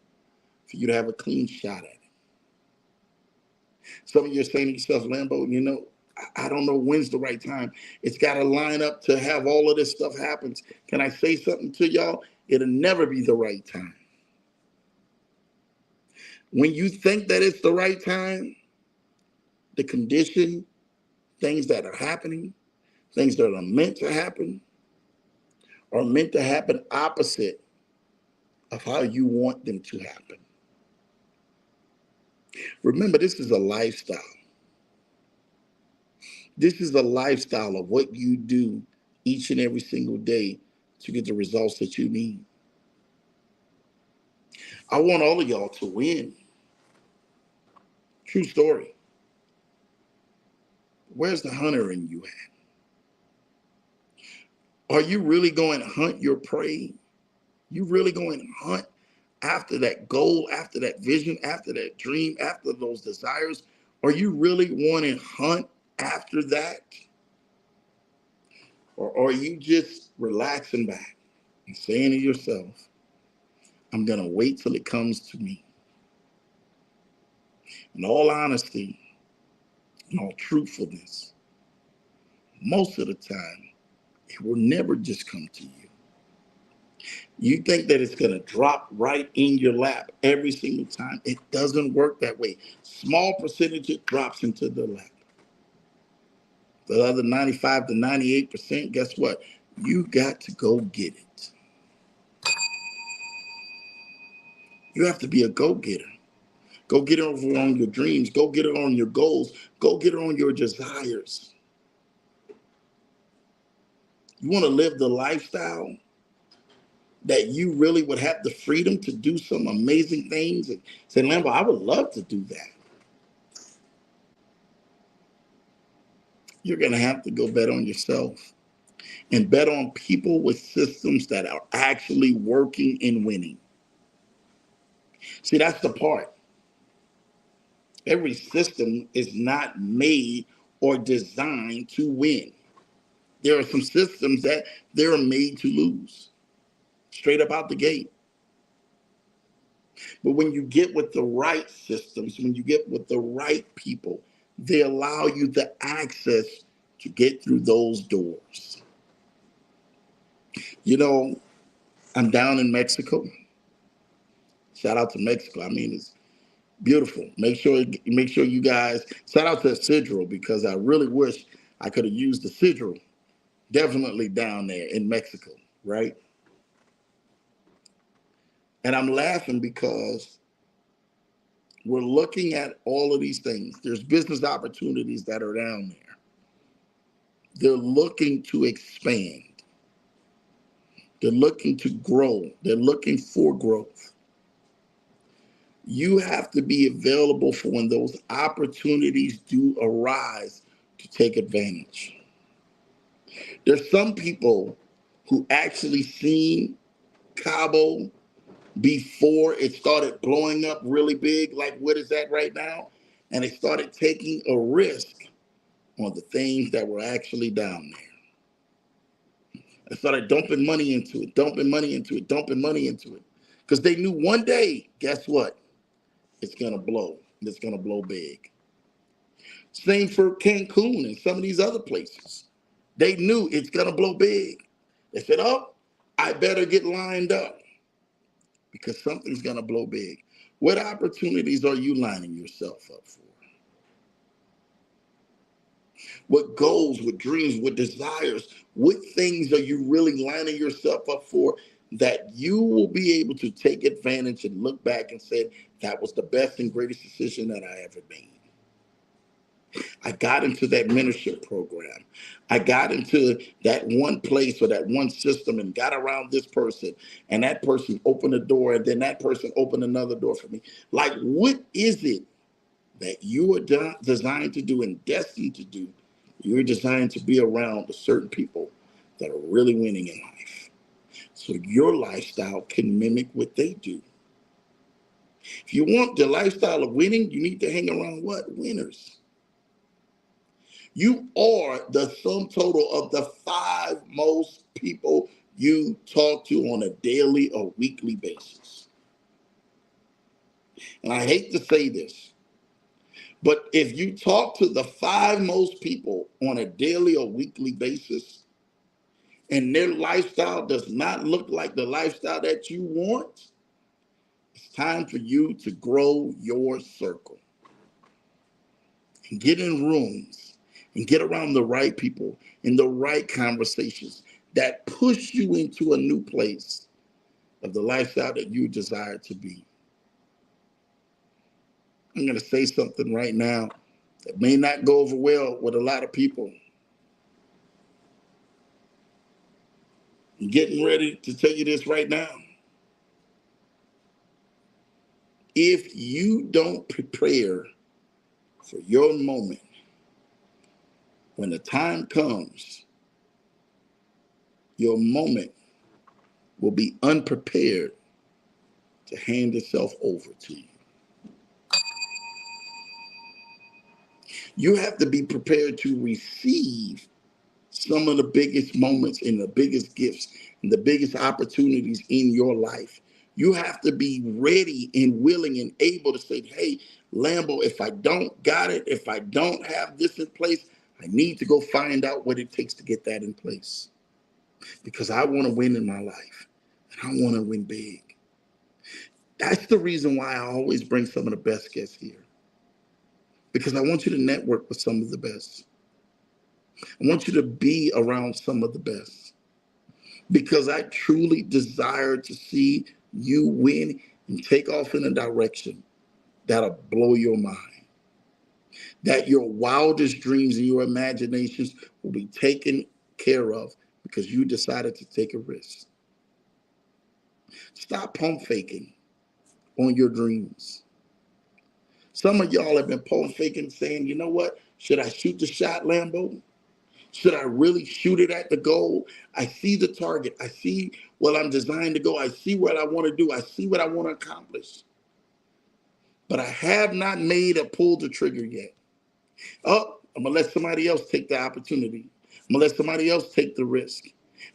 for you to have a clean shot at it. Some of you are saying to yourself, Lambo, I don't know when's the right time. It's got to line up to have all of this stuff happen. Can I say something to y'all? It'll never be the right time. When you think that it's the right time, the condition, things that are happening, things that are meant to happen opposite of how you want them to happen. Remember, this is a lifestyle. This is a lifestyle of what you do each and every single day to get the results that you need. I want all of y'all to win. True story. Where's the hunter in you at? Are you really going to hunt your prey? You really going to hunt after that goal, after that vision, after that dream, after those desires? Are you really wanting to hunt after that? Or are you just relaxing back and saying to yourself, I'm going to wait till it comes to me? In all honesty, in all truthfulness, most of the time, it will never just come to you. You think that it's going to drop right in your lap every single time. It doesn't work that way. Small percentage, it drops into the lap. The other 95 to 98%, guess what? You got to go get it. You have to be a go-getter. Go get it over on your dreams. Go get it on your goals. Go get it on your desires. You want to live the lifestyle that you really would have the freedom to do some amazing things and say, Lambo, I would love to do that. You're going to have to go bet on yourself and bet on people with systems that are actually working and winning. See, that's the part. Every system is not made or designed to win. There are some systems that they're made to lose straight up out the gate. But when you get with the right systems, when you get with the right people, they allow you the access to get through those doors. I'm down in Mexico. Shout out to Mexico. I mean, it's beautiful. Make sure you guys shout out to Sidro, because I really wish I could have used the Sidro. Definitely down there in Mexico, right? And I'm laughing because we're looking at all of these things. There's business opportunities that are down there. They're looking to expand. They're looking to grow. They're looking for growth. You have to be available for when those opportunities do arise to take advantage. There's some people who actually seen Cabo before it started blowing up really big, like what is that right now? And they started taking a risk on the things that were actually down there. They started dumping money into it, dumping money into it, dumping money into it. Because they knew one day, guess what? It's going to blow. It's going to blow big. Same for Cancun and some of these other places. They knew it's going to blow big. They said, oh, I better get lined up because something's going to blow big. What opportunities are you lining yourself up for? What goals, what dreams, what desires, what things are you really lining yourself up for that you will be able to take advantage and look back and say, that was the best and greatest decision that I ever made? I got into that mentorship program. I got into that one place or that one system and got around this person, and that person opened a door, and then that person opened another door for me. Like, what is it that you are designed to do and destined to do? You're designed to be around certain people that are really winning in life. So your lifestyle can mimic what they do. If you want the lifestyle of winning, you need to hang around what? Winners. You are the sum total of the 5 most people you talk to on a daily or weekly basis. And I hate to say this, But if you talk to the five most people on a daily or weekly basis, and their lifestyle does not look like the lifestyle that you want, it's time for you to grow your circle and get in rooms and get around the right people and the right conversations that push you into a new place of the lifestyle that you desire to be. I'm going to say something right now that may not go over well with a lot of people. I'm getting ready to tell you this right now. If you don't prepare for your moment, when the time comes, your moment will be unprepared to hand itself over to you. You have to be prepared to receive some of the biggest moments and the biggest gifts and the biggest opportunities in your life. You have to be ready and willing and able to say, hey, Lambo, if I don't got it, if I don't have this in place, I need to go find out what it takes to get that in place. Because I want to win in my life and I want to win big. That's the reason why I always bring some of the best guests here. Because I want you to network with some of the best. I want you to be around some of the best. Because I truly desire to see you win and take off in a direction that'll blow your mind. That your wildest dreams and your imaginations will be taken care of because you decided to take a risk. Stop pump faking on your dreams. Some of y'all have been pump faking saying, you know what? Should I shoot the shot, Lambo? Should I really shoot it at the goal? I see the target. I see what I'm designed to go. I see what I want to do. I see what I want to accomplish. But I have not made or pulled the trigger yet. Oh, I'm going to let somebody else take the opportunity. I'm going to let somebody else take the risk.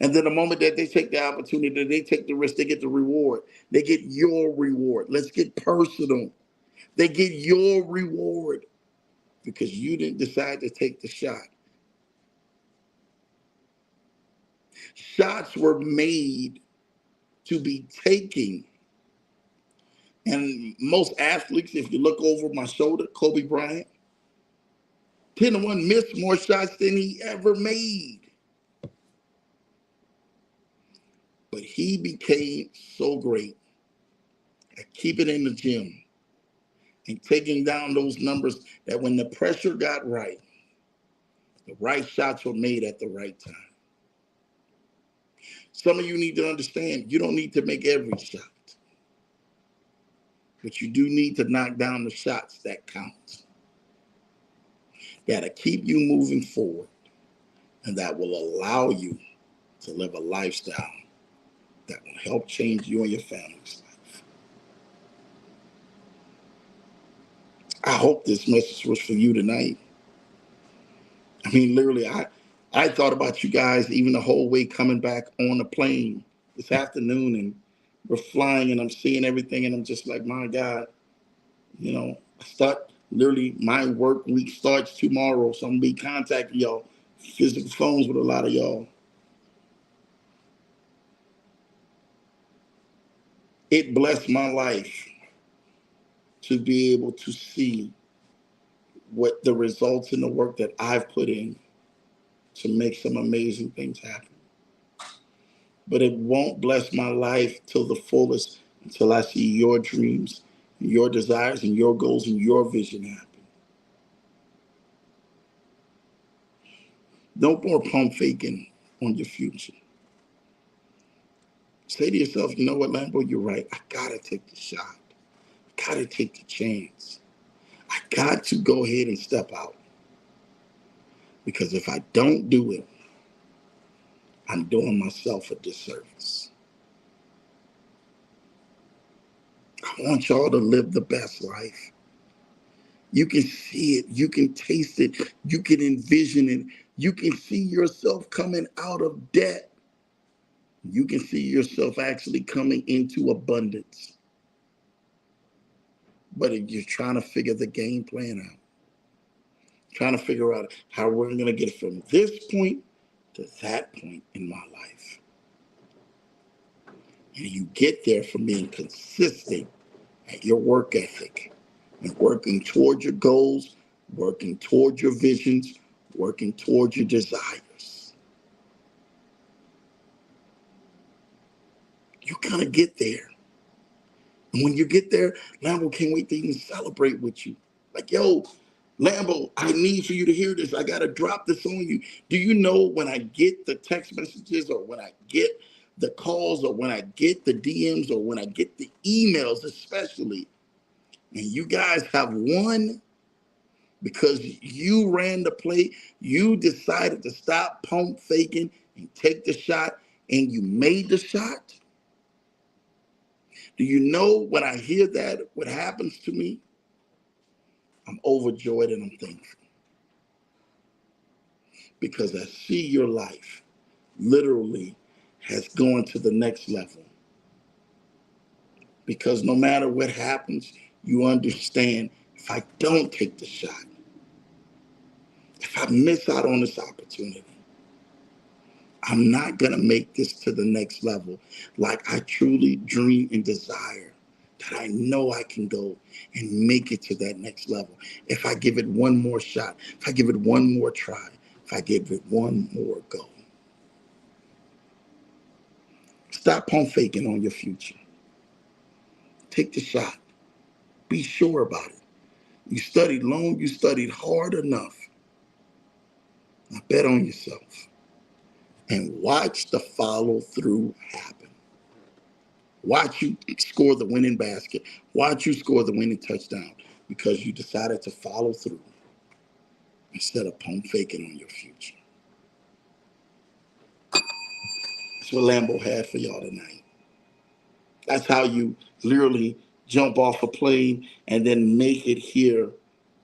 And then the moment that they take the opportunity, they take the risk, they get the reward. They get your reward. Let's get personal. They get your reward because you didn't decide to take the shot. Shots were made to be taken. And most athletes, if you look over my shoulder, Kobe Bryant, 10-1 missed more shots than he ever made. But he became so great at keeping in the gym and taking down those numbers that when the pressure got right, the right shots were made at the right time. Some of you need to understand, you don't need to make every shot. But you do need to knock down the shots that count. That'll keep you moving forward. And that will allow you to live a lifestyle that will help change you and your family's life. I hope this message was for you tonight. I mean, literally, I thought about you guys even the whole way coming back on the plane this afternoon, and we're flying and I'm seeing everything and I'm just like, my God, I start literally my work week starts tomorrow. So I'm gonna be contacting y'all, physical phones with a lot of y'all. It blessed my life to be able to see what the results in the work that I've put in to make some amazing things happen. But it won't bless my life till the fullest until I see your dreams, and your desires, and your goals, and your vision happen. No more pump faking on your future. Say to yourself, you know what, Lambo, you're right. I gotta take the shot. I gotta take the chance. I got to go ahead and step out. Because if I don't do it, I'm doing myself a disservice. I want y'all to live the best life. You can see it. You can taste it. You can envision it. You can see yourself coming out of debt. You can see yourself actually coming into abundance. But if you're trying to figure the game plan out, trying to figure out how we're going to get from this point to that point in my life. And you get there from being consistent at your work ethic and working toward your goals, working toward your visions, working toward your desires. You kind of get there. And when you get there, Lambo can't wait to even celebrate with you. Like, yo, Lambo, I need for you to hear this. I got to drop this on you. Do you know when I get the text messages or when I get the calls or when I get the DMs or when I get the emails especially, and you guys have won because you ran the play, you decided to stop pump faking and take the shot, and you made the shot? Do you know when I hear that, what happens to me? I'm overjoyed and I'm thankful because I see your life literally has gone to the next level. Because no matter what happens, you understand if I don't take the shot, if I miss out on this opportunity, I'm not going to make this to the next level like I truly dream and desire, that I know I can go and make it to that next level. If I give it one more shot, if I give it one more try, if I give it one more go. Stop pump faking on your future. Take the shot. Be sure about it. You studied long, you studied hard enough. Now bet on yourself and watch the follow through happen. Watch you score the winning basket. Watch you score the winning touchdown because you decided to follow through instead of pump faking on your future. That's what Lambo had for y'all tonight. That's how you literally jump off a plane and then make it here,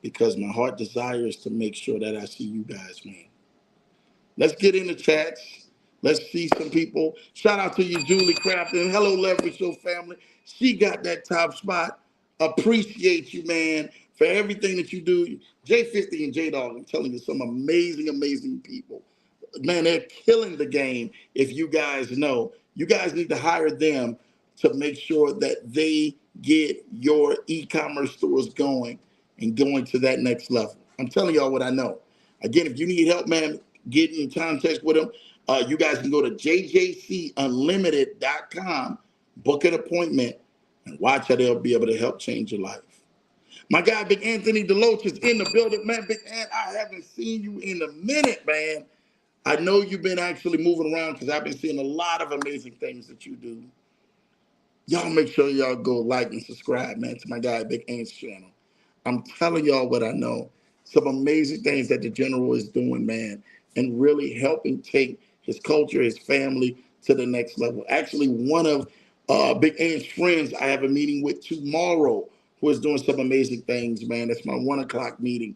because my heart desires to make sure that I see you guys win. Let's get in the chats. Let's see some people. Shout out to you, Julie Crafton. Hello, Leverage Show family. She got that top spot. Appreciate you, man, for everything that you do. J50 and J-Dog, I'm telling you, some amazing, amazing people. Man, they're killing the game. If you guys know, you guys need to hire them to make sure that they get your e-commerce stores going and going to that next level. I'm telling y'all what I know. Again, if you need help, man, getting in contact with them, you guys can go to jjcunlimited.com, book an appointment, and watch how they'll be able to help change your life. My guy, Big Anthony Deloach, is in the building. Man, Big Ant, I haven't seen you in a minute, man. I know you've been actually moving around because I've been seeing a lot of amazing things that you do. Y'all make sure y'all go like and subscribe, man, to my guy, Big Ant's channel. I'm telling y'all what I know. Some amazing things that the General is doing, man, and really helping take his culture, his family to the next level. Actually, one of Big Ant's friends I have a meeting with tomorrow who is doing some amazing things, man. That's my 1:00 meeting.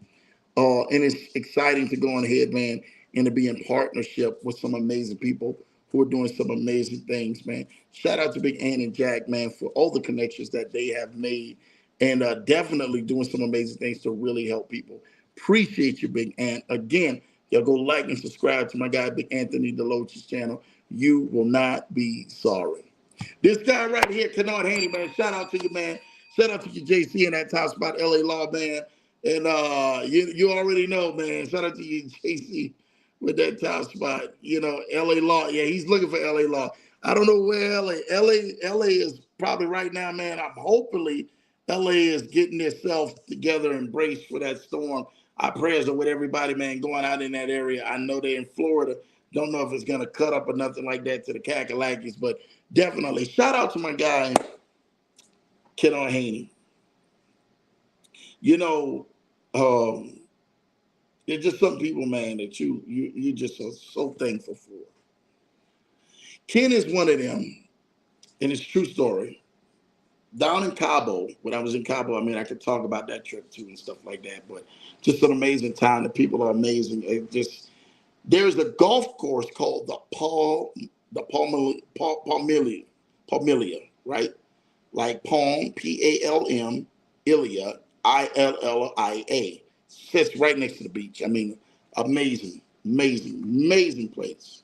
And it's exciting to go on ahead, man, and to be in partnership with some amazing people who are doing some amazing things, man. Shout out to Big Ann and Jack, man, for all the connections that they have made, and definitely doing some amazing things to really help people. Appreciate you, Big Ann. Again, y'all go like and subscribe to my guy, Big Anthony Deloach's channel. You will not be sorry. This guy right here, Kennard Haney, man, shout out to you, man. Shout out to you, JC, in that top spot, LA Law, man. And you already know, man. Shout out to you, JC, with that top spot. You know, LA Law. Yeah, he's looking for LA Law. I don't know where LA is probably right now, man. I'm hopefully LA is getting itself together and braced for that storm. Our prayers are with everybody, man, going out in that area. I know they're in Florida. Don't know if it's gonna cut up or nothing like that to the Kakalakis, but definitely shout out to my guy, Kennard Haney. You know, there's just some people, man, that you just are so thankful for. Ken is one of them, and it's a true story. Down in Cabo, when I was in Cabo, I mean, I could talk about that trip too and stuff like that, but just an amazing time. The people are amazing. There's a golf course called the Palmilla, right? Like Palm, Palm, Illia, Illia. Sits right next to the beach. I mean, amazing, amazing, amazing place.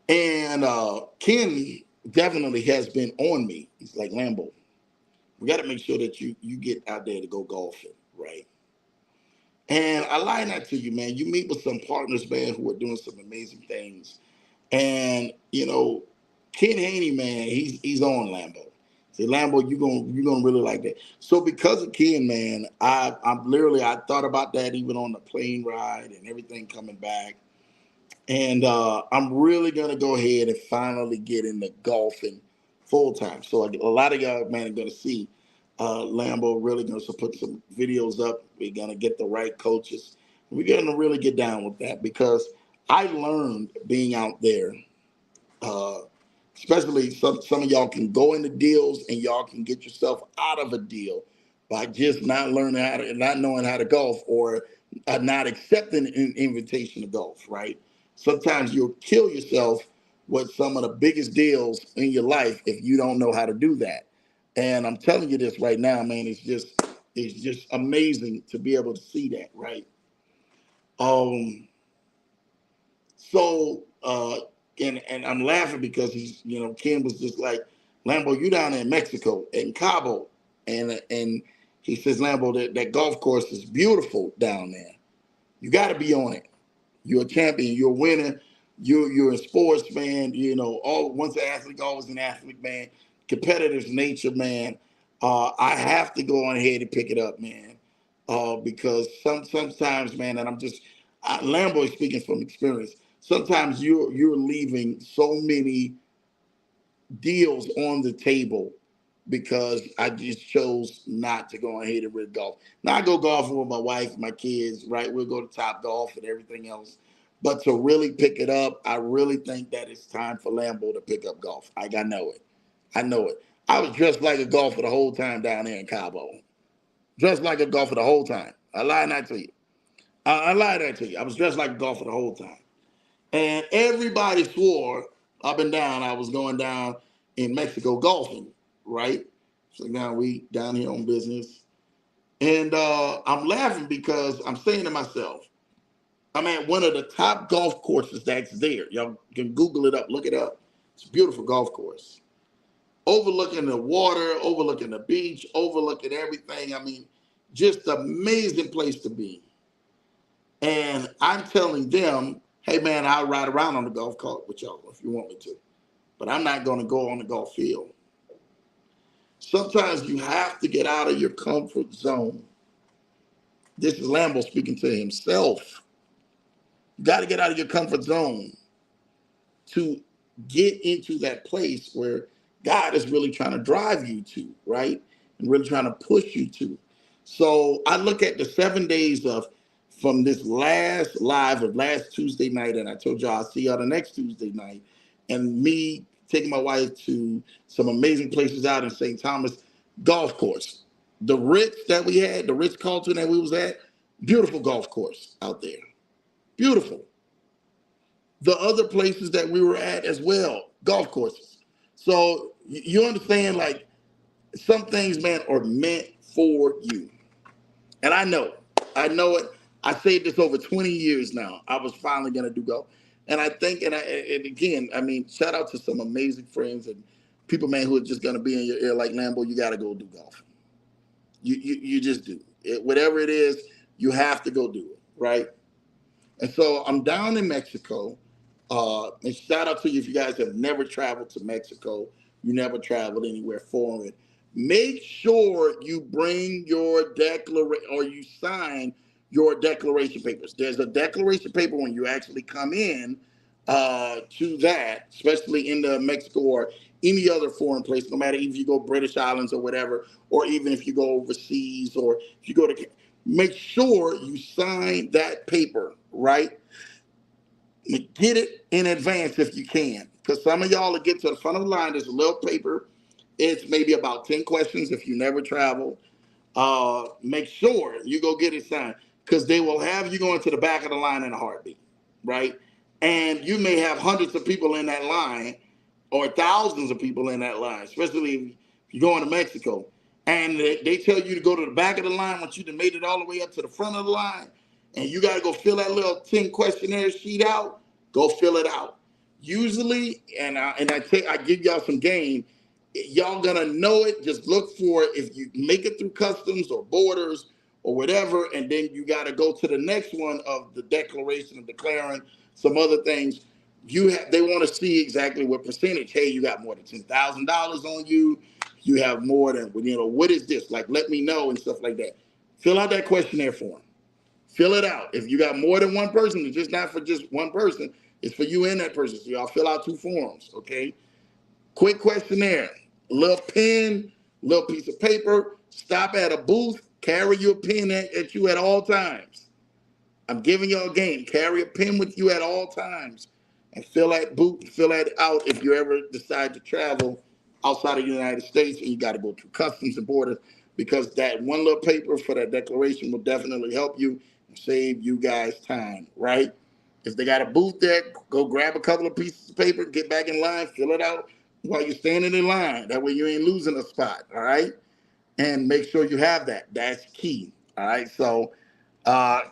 And Ken definitely has been on me. He's like, Lambo, we got to make sure that you get out there to go golfing, right? And I lie that to you, man. You meet with some partners, man, who are doing some amazing things. And Ken Haney, man, he's on Lambo. Say, Lambo, you gonna really like that. So because of Ken, man, I thought about that even on the plane ride and everything coming back. And I'm really gonna go ahead and finally get into golfing full time. So a lot of y'all, man, are gonna see Lambo really gonna put some videos up. We're gonna get the right coaches. We're gonna really get down with that because I learned being out there. Uh, Especially some of y'all can go into deals and y'all can get yourself out of a deal by just not learning how to, not knowing how to golf, or not accepting an invitation to golf, right? Sometimes you'll kill yourself with some of the biggest deals in your life if you don't know how to do that. And I'm telling you this right now, man, it's just amazing to be able to see that, right? Um so and I'm laughing because Ken was just like, Lambo, you down in Mexico in Cabo, and he says, Lambo, that golf course is beautiful down there. You got to be on it. You're a champion. You're a winner. You're a sports man. All once an athlete, always an athlete, man. Competitive nature, man. I have to go on ahead and pick it up, man. Because sometimes, man, and Lambo is speaking from experience. Sometimes you're leaving so many deals on the table because I just chose not to go ahead and really golf. Now I go golfing with my wife, my kids, right? We'll go to Top Golf and everything else. But to really pick it up, I really think that it's time for Lambo to pick up golf. I know it. I know it. I was dressed like a golfer the whole time down there in Cabo. Dressed like a golfer the whole time. I lied not to you. I lied that to you. I was dressed like a golfer the whole time. And everybody swore up and down I was going down in Mexico golfing, right? So now we down here on business. And I'm laughing because I'm saying to myself, I'm at one of the top golf courses that's there. Y'all can Google it up, look it up. It's a beautiful golf course. Overlooking the water, overlooking the beach, overlooking everything. I mean, just amazing place to be. And I'm telling them, hey man, I'll ride around on the golf cart with y'all if you want me to. But I'm not going to go on the golf field. Sometimes you have to get out of your comfort zone. This is Lambo speaking to himself. You got to get out of your comfort zone to get into that place where God is really trying to drive you to, right? And really trying to push you to. So I look at the 7 days of from this last live of last Tuesday night, and I told y'all I'll see y'all the next Tuesday night, and me taking my wife to some amazing places out in St. Thomas golf course. The Ritz that we had, the Ritz Carlton that we was at, beautiful golf course out there. Beautiful. The other places that we were at as well, golf courses. So you understand, like, some things, man, are meant for you. And I know it. I saved this over 20 years now. I was finally going to do golf. And I think, and again, I mean, shout out to some amazing friends and people, man, who are just going to be in your ear like, Lambo, you got to go do golf. You just do. Whatever it is, you have to go do it, right? And so I'm down in Mexico. And shout out to you if you guys have never traveled to Mexico, you never traveled anywhere foreign. Make sure you bring your declaration or you sign your declaration papers. There's a declaration paper when you actually come in to that, especially in the Mexico or any other foreign place, no matter if you go British Islands or whatever, or even if you go overseas or if you go to, make sure you sign that paper, right? Get it in advance if you can, because some of y'all will get to the front of the line. There's a little paper. It's maybe about 10 questions if you never traveled. Make sure you go get it signed because they will have you going to the back of the line in a heartbeat, right? And you may have hundreds of people in that line or thousands of people in that line, especially if you're going to Mexico. and they tell you to go to the back of the line once you've made it all the way up to the front of the line, and you got to go fill that little 10 questionnaire sheet out, go fill it out. Usually, I give y'all some game, y'all gonna know it. Just look for it. If you make it through customs or borders or whatever, and then you got to go to the next one of the declaration of declaring some other things. They want to see exactly what percentage. Hey, you got more than $10,000 on you. You have more than, what is this? Like, let me know and stuff like that. Fill out that questionnaire form. Fill it out. If you got more than one person, it's just not for just one person. It's for you and that person. So y'all fill out 2 forms, okay? Quick questionnaire. Little pen, little piece of paper. Stop at a booth. Carry your pen at you at all times. I'm giving y'all a game. Carry a pen with you at all times, and fill that out if you ever decide to travel outside of the United States and you got to go through customs and borders, because that one little paper for that declaration will definitely help you and save you guys time, right? If they got a booth there, go grab a couple of pieces of paper, get back in line, fill it out while you're standing in line. That way you ain't losing a spot, all right? And make sure you have that. That's key, all right? So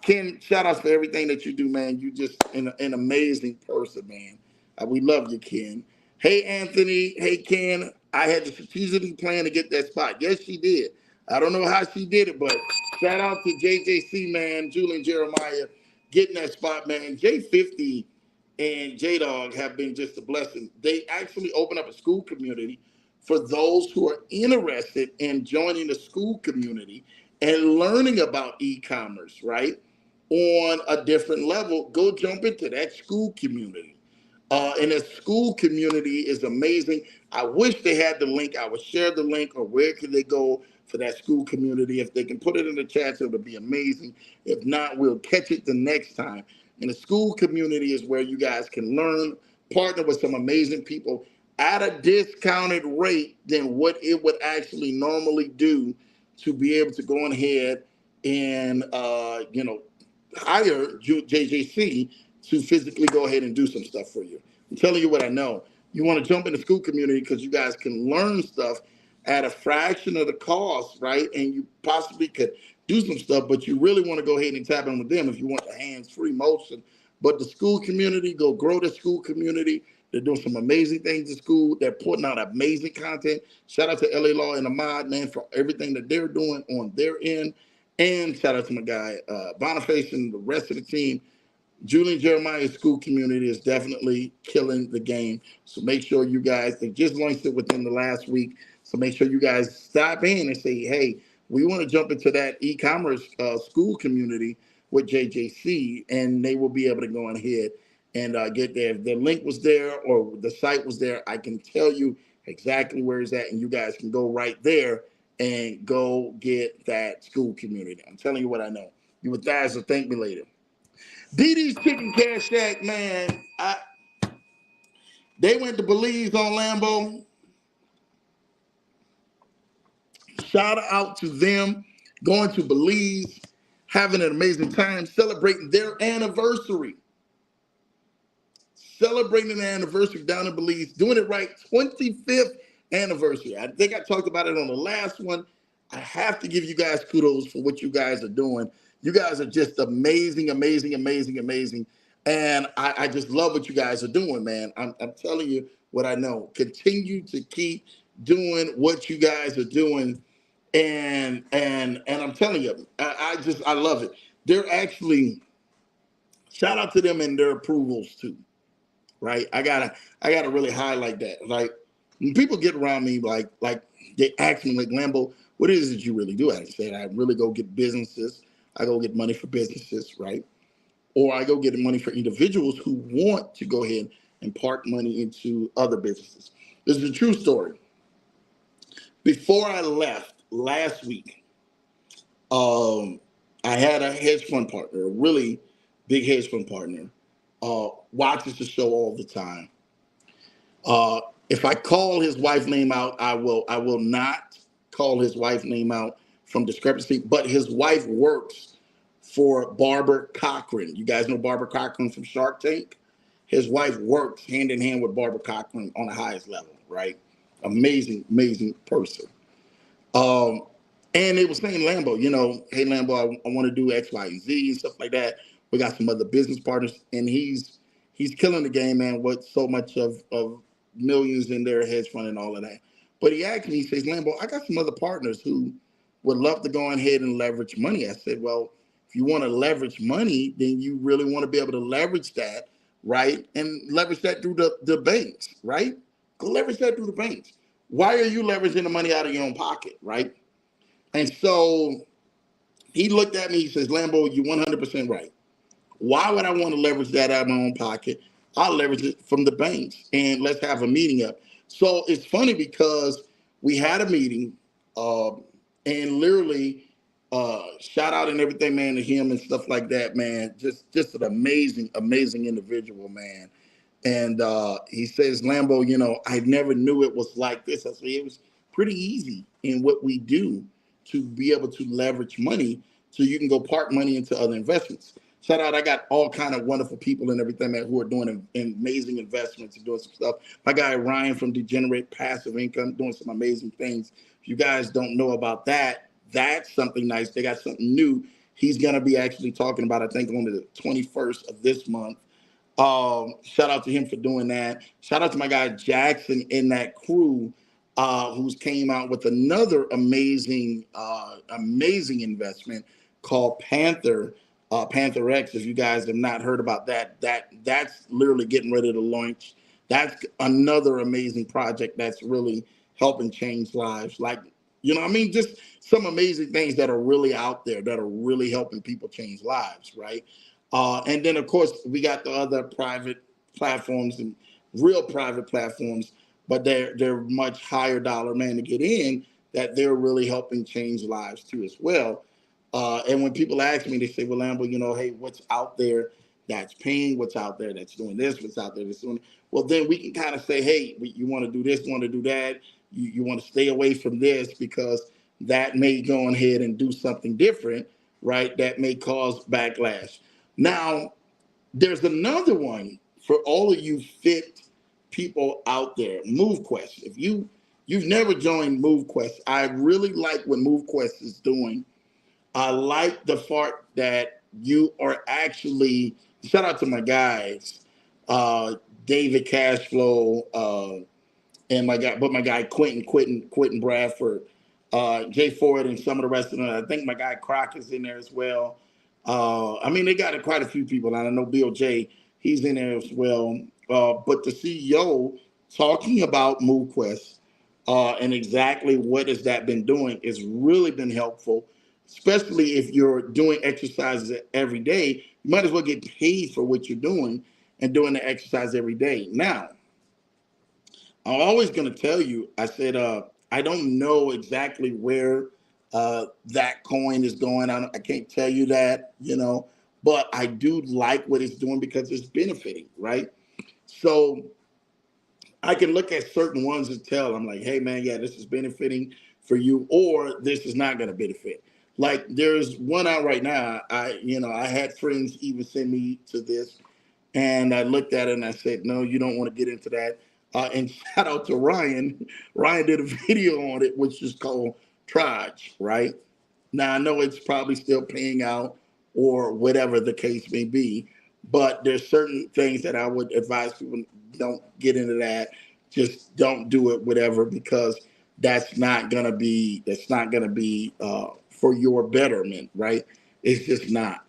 Ken, shout outs for everything that you do, man. You just an amazing person, man. We love you, Ken. Hey, Anthony. Hey, Ken. I had to strategically plan to get that spot. Yes, she did. I don't know how she did it, but shout out to JJC, man, Julian Jeremiah, getting that spot, man. J50 and J Dog have been just a blessing. They actually opened up a school community for those who are interested in joining the school community and learning about e-commerce, right? On a different level, go jump into that school community. And the school community is amazing. I wish they had the link. I would share the link, or where can they go for that school community? If they can put it in the chat, it would be amazing. If not, we'll catch it the next time. And the school community is where you guys can learn, partner with some amazing people at a discounted rate than what it would actually normally do, to be able to go ahead and hire JJC to physically go ahead and do some stuff for you. I'm telling you what I know. You want to jump in the school community because you guys can learn stuff at a fraction of the cost, right? And you possibly could do some stuff, but you really want to go ahead and tap in with them if you want the hands-free motion. But the school community, go grow the school community. They're doing some amazing things in school. They're putting out amazing content. Shout out to LA Law and Ahmad, man, for everything that they're doing on their end. And shout out to my guy, Boniface, and the rest of the team. Julian Jeremiah's school community is definitely killing the game. So make sure you guys, they just launched it within the last week. So make sure you guys stop in and say, hey, we want to jump into that e-commerce school community with JJC, and they will be able to go ahead and get there. If the link was there or the site was there, I can tell you exactly where it's at, and you guys can go right there and go get that school community. I'm telling you what I know. You with that, so thank me later. DD's Chicken Cash Shack, man. They went to Belize on Lambo. Shout out to them going to Belize, having an amazing time, celebrating their anniversary. Celebrating the anniversary down in Belize, doing it right, 25th anniversary. I think I talked about it on the last one. I have to give you guys kudos for what you guys are doing. You guys are just amazing, amazing, amazing, amazing. And I just love what you guys are doing, man. I'm telling you what I know. Continue to keep doing what you guys are doing. And I'm telling you, I love it. They're actually, shout out to them and their approvals too. Right? I gotta really highlight that. Like, when people get around me, like they ask me, like, Lambo, what is it you really do? I say I really go get businesses. I go get money for businesses, right? Or I go get money for individuals who want to go ahead and park money into other businesses. This is a true story. Before I left last week, I had a hedge fund partner, a really big hedge fund partner, watches the show all the time. If I call his wife's name out, I will not call his wife's name out from discrepancy, but his wife works for Barbara Cochran. You guys know Barbara Cochran from Shark Tank? His wife works hand in hand with Barbara Cochran on the highest level, right? Amazing, amazing person. Um, and they were saying Lambo, hey Lambo, I want to do X, Y, and Z and stuff like that. We got some other business partners, and he's killing the game, man. With so much of millions in their hedge fund and all of that. But he asked me, he says, Lambo, I got some other partners who would love to go ahead and leverage money. I said, well, if you want to leverage money, then you really want to be able to leverage that, right? And leverage that through the banks, right? Go leverage that through the banks. Why are you leveraging the money out of your own pocket, right? And so he looked at me, he says, Lambo, you're 100% right. Why would I want to leverage that out of my own pocket? I'll leverage it from the banks and let's have a meeting up. So it's funny because we had a meeting uh, and literally shout out and everything, man, to him and stuff like that, man. Just an amazing, amazing individual, man. And he says, Lambo, I never knew it was like this. I said, it was pretty easy in what we do to be able to leverage money so you can go park money into other investments. Shout out, I got all kind of wonderful people and everything, man, who are doing amazing investments and doing some stuff. My guy Ryan from Degenerate Passive Income doing some amazing things. If you guys don't know about that, that's something nice. They got something new. He's going to be actually talking about, I think, on the 21st of this month. Shout out to him for doing that. Shout out to my guy Jackson in that crew, who's came out with another amazing investment called Panther, Panther X. If you guys have not heard about that, that's literally getting ready to launch. That's another amazing project that's really helping change lives. Like, I mean, just some amazing things that are really out there that are really helping people change lives, right? And then, of course, we got the other private platforms and real private platforms, but they're much higher dollar, man, to get in, that they're really helping change lives too as well. And when people ask me, they say, well, Lambo, hey, what's out there that's paying? What's out there that's doing this? What's out there that's doing? Well, then we can kind of say, hey, you want to do this, want to do that. You want to stay away from this because that may go ahead and do something different, right? That may cause backlash. Now, there's another one for all of you fit people out there, MoveQuest. If you've never joined MoveQuest, I really like what MoveQuest is doing. I like the part that you are actually, shout out to my guys, David Cashflow, and my guy Quentin Bradford, Jay Ford, and some of the rest of them. I think my guy Croc is in there as well. I mean, they got quite a few people. And I know Bill J, he's in there as well. But the CEO talking about MoveQuest and exactly what has that been doing has really been helpful, especially if you're doing exercises every day. You might as well get paid for what you're doing and doing the exercise every day. Now, I'm always going to tell you, I said, I don't know exactly where that coin is going. I can't tell you that, but I do like what it's doing because it's benefiting, right? So I can look at certain ones and tell, I'm like, hey, man, yeah, this is benefiting for you, or this is not going to benefit. Like there's one out right now. I had friends even send me to this, and I looked at it and I said, no, you don't want to get into that. And shout out to Ryan. Ryan did a video on it, which is called Trudge, right? Now, I know it's probably still paying out or whatever the case may be, but there's certain things that I would advise people don't get into that. Just don't do it, whatever, because that's not gonna be for your betterment, right? It's just not.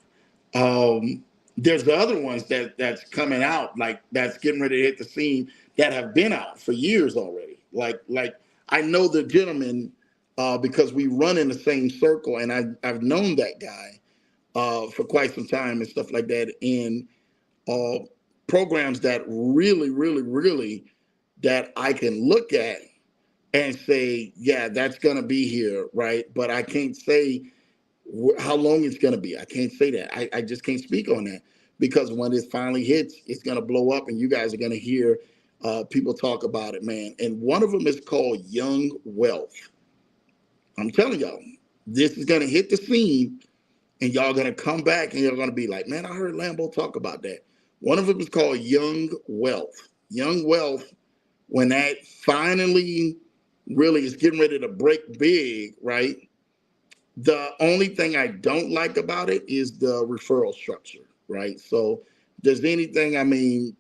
There's the other ones that's coming out, like that's getting ready to hit the scene, that have been out for years already. Like I know the gentleman because we run in the same circle, and I've known that guy for quite some time and stuff like that. In uh, programs that really, really, really that I can look at and say, yeah, that's gonna be here, right? But I can't say how long it's going to be. I can't say that. I just can't speak on that because when it finally hits, it's going to blow up and you guys are going to hear people talk about it, man. And one of them is called Young Wealth. I'm telling y'all, this is going to hit the scene and y'all going to come back and you're going to be like, man, I heard Lambo talk about that. One of them is called Young Wealth. Young Wealth, when that finally really is getting ready to break big, right? The only thing I don't like about it is the referral structure, right? So, does anything, I mean,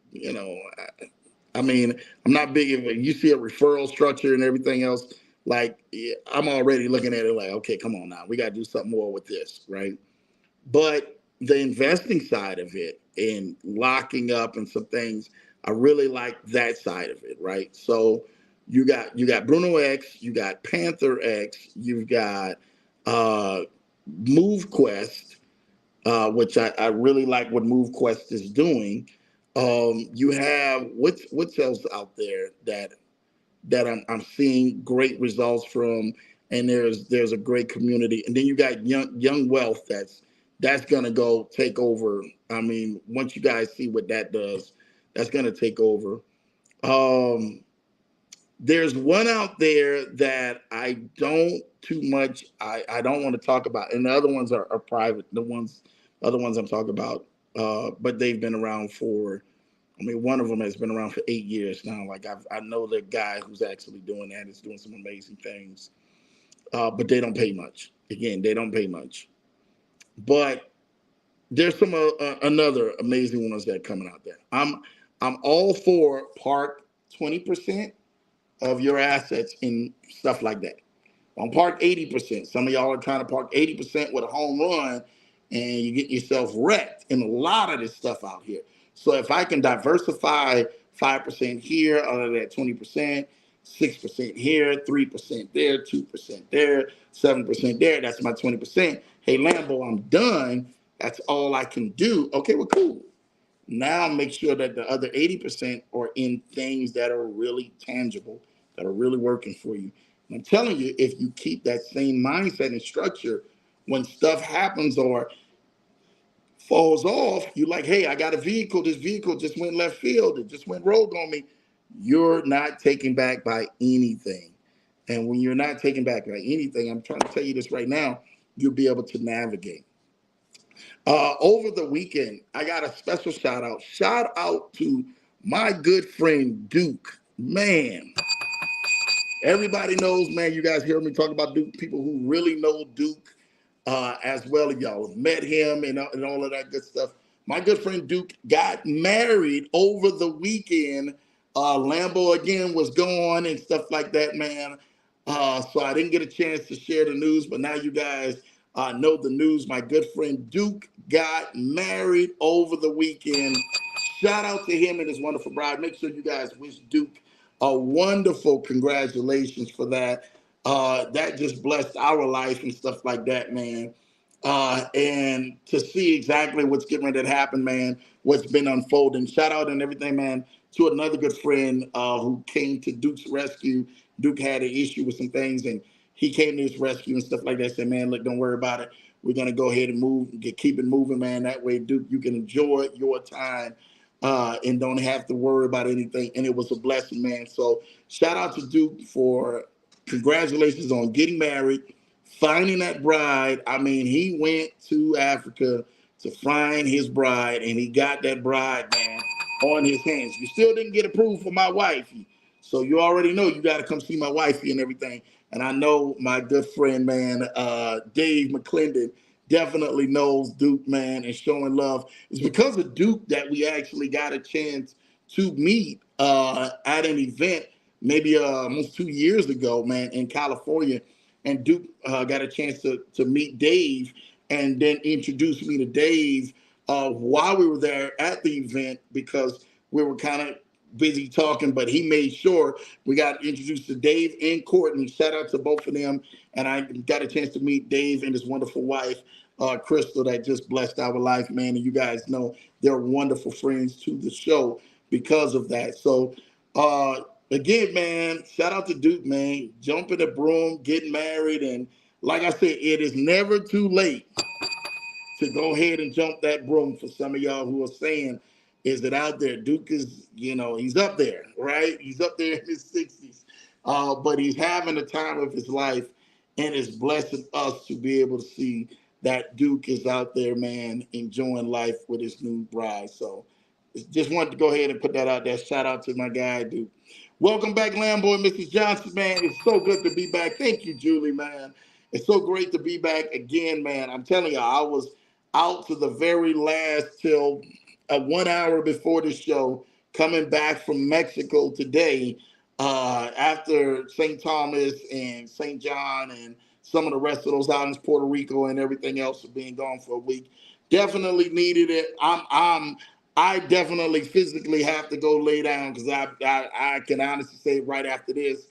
I mean, I'm not big if you see a referral structure and everything else. Like, yeah, I'm already looking at it like, okay, come on now, we got to do something more with this, right? But the investing side of it and locking up and some things, I really like that side of it, right? So you got Bruno X, you got Panther X, you've got uh MoveQuest, which I really like what MoveQuest is doing. You have what's else out there that I'm seeing great results from, and there's a great community, and then you got young wealth that's gonna go take over. I mean, once you guys see what that does, that's gonna take over. Um, there's one out there that I don't too much. I don't want to talk about, and the other ones are private. Other ones I'm talking about, but they've been around for. I mean, one of them has been around for 8 years now. Like I know the guy who's actually doing that is doing some amazing things, but they don't pay much. Again, they don't pay much. But there's some another amazing ones that are coming out there. I'm all for park 20% of your assets in stuff like that. On park 80%. Some of y'all are trying to park 80% with a home run and you get yourself wrecked in a lot of this stuff out here. So if I can diversify 5% here out of that 20%, 6% here, 3% there, 2% there, 7% there, that's my 20%. Hey, Lambo, I'm done. That's all I can do. Okay, well, cool. Now make sure that the other 80% are in things that are really tangible, that are really working for you. And I'm telling you, if you keep that same mindset and structure, when stuff happens or falls off, you're like, hey, I got a vehicle. This vehicle just went left field. It just went rogue on me. You're not taken back by anything. And when you're not taken back by anything, I'm trying to tell you this right now, you'll be able to navigate. Over the weekend, I got a special shout out. Shout out to my good friend Duke. Man, everybody knows, man, you guys hear me talk about Duke, people who really know Duke as well. Y'all have met him and all of that good stuff. My good friend Duke got married over the weekend. Lambo again was gone and stuff like that, man. So I didn't get a chance to share the news, but now you guys know the news. My good friend Duke got married over the weekend. Shout out to him and his wonderful bride. Make sure you guys wish Duke a wonderful congratulations for that. That just blessed our life and stuff like that, man. And to see exactly what's getting ready to happen, man, what's been unfolding. Shout out and everything, man, to another good friend who came to Duke's rescue. Duke had an issue with some things, and he came to his rescue and stuff like that. Said, man, look, don't worry about it. We're gonna go ahead and keep it moving, man. That way, Duke, you can enjoy your time and don't have to worry about anything. And it was a blessing, man. So shout out to Duke for congratulations on getting married, finding that bride. I mean, he went to Africa to find his bride, and he got that bride, man, on his hands. You still didn't get approved for my wifey. So you already know you got to come see my wifey and everything. And I know my good friend, man, Dave McClendon, definitely knows Duke, man, and showing love. It's because of Duke that we actually got a chance to meet at an event maybe almost 2 years ago, man, in California. And Duke got a chance to meet Dave and then introduce me to Dave while we were there at the event because we were kind of busy talking, but he made sure we got introduced to Dave and Courtney. Shout out to both of them. And I got a chance to meet Dave and his wonderful wife, Crystal, that just blessed our life, man. And you guys know they're wonderful friends to the show because of that. So, again, man, shout out to Duke, man. Jump in the broom, get married. And like I said, it is never too late to go ahead and jump that broom for some of y'all who are saying, is it out there? Duke is, he's up there, right? He's up there in his 60s. But he's having the time of his life and it's blessing us to be able to see that Duke is out there, man, enjoying life with his new bride. So just wanted to go ahead and put that out there. Shout out to my guy, Duke. Welcome back, Lambo and Mrs. Johnson, man. It's so good to be back. Thank you, Julie, man. It's so great to be back again, man. I'm telling you, I was out to the very last till 1 hour before the show, coming back from Mexico today after St. Thomas and St. John and some of the rest of those islands, Puerto Rico and everything else, for being gone for a week. Definitely needed it. I definitely physically have to go lay down because I can honestly say right after this,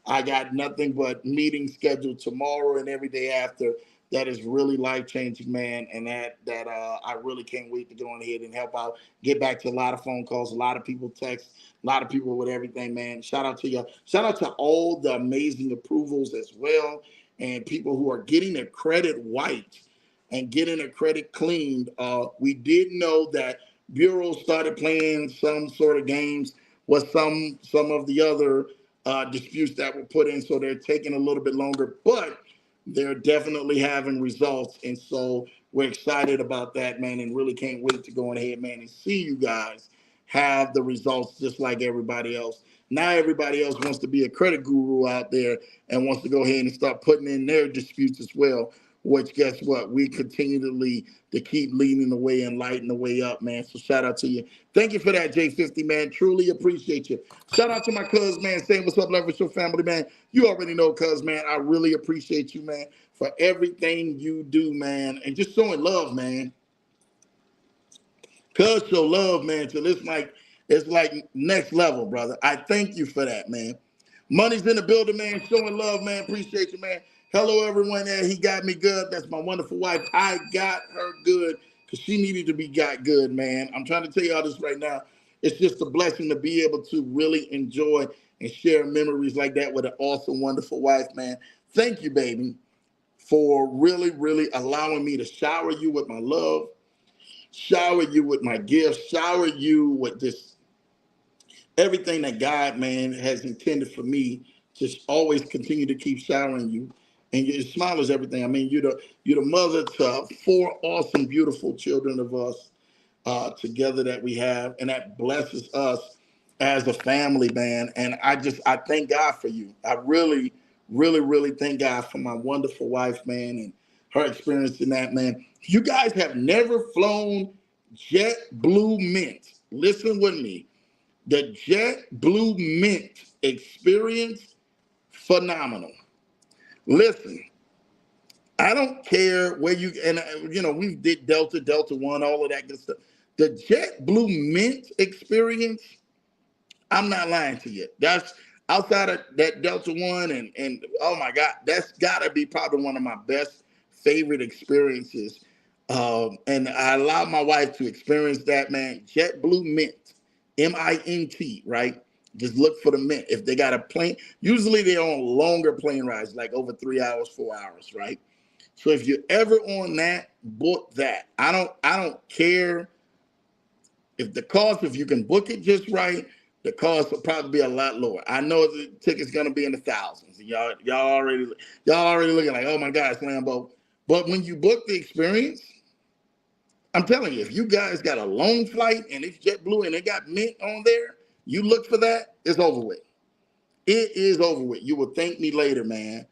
I got nothing but meetings scheduled tomorrow and every day after. That is really life changing, man, and that I really can't wait to go on ahead and help out. Get back to a lot of phone calls, a lot of people text, a lot of people with everything, man. Shout out to you. Shout out to all the amazing approvals as well, and people who are getting their credit white and getting their credit cleaned. We did know that Bureau started playing some sort of games with some of the other disputes that were put in, so they're taking a little bit longer, but they're definitely having results, and so we're excited about that, man, and really can't wait to go ahead, man, and see you guys have the results just like everybody else. Now everybody else wants to be a credit guru out there and wants to go ahead and start putting in their disputes as well. Which guess what? We continually to keep leading the way and lighting the way up, man. So shout out to you. Thank you for that, J50, man. Truly appreciate you. Shout out to my cuz, man, saying what's up, Leverage Your Family, man. You already know, cuz, man. I really appreciate you, man, for everything you do, man, and just showing love, man. Cuz show love, man, till it's like next level, brother. I thank you for that, man. Money's in the building, man. Showing love, man. Appreciate you, man. Hello, everyone there. He got me good. That's my wonderful wife. I got her good because she needed to be got good, man. I'm trying to tell you all this right now. It's just a blessing to be able to really enjoy and share memories like that with an awesome, wonderful wife, man. Thank you, baby, for really, really allowing me to shower you with my love, shower you with my gifts, shower you with this everything that God, man, has intended for me to always continue to keep showering you. And your smile is everything. I mean, you're the mother to four awesome, beautiful children of us together that we have, and that blesses us as a family, man. And I thank God for you. I really, really, really thank God for my wonderful wife, man, and her experience in that, man. You guys have never flown JetBlue Mint. Listen with me. The JetBlue Mint experience, phenomenal. Listen, I don't care where we did Delta One, all of that good stuff. The JetBlue Mint experience, I'm not lying to you. That's outside of that Delta One and oh my God, that's gotta be probably one of my best favorite experiences. And I allowed my wife to experience that, man. JetBlue Mint, MINT, right? Just look for the Mint. If they got a plane, usually they're on longer plane rides, like over 3 hours, 4 hours, right? So if you're ever on that, book that. I don't care if the cost, if you can book it just right, the cost will probably be a lot lower. I know the ticket's gonna be in the thousands. And y'all already looking like, oh my gosh, Lambo. But when you book the experience, I'm telling you, if you guys got a long flight and it's JetBlue and they got Mint on there, you look for that, it's over with. It is over with. You will thank me later, man,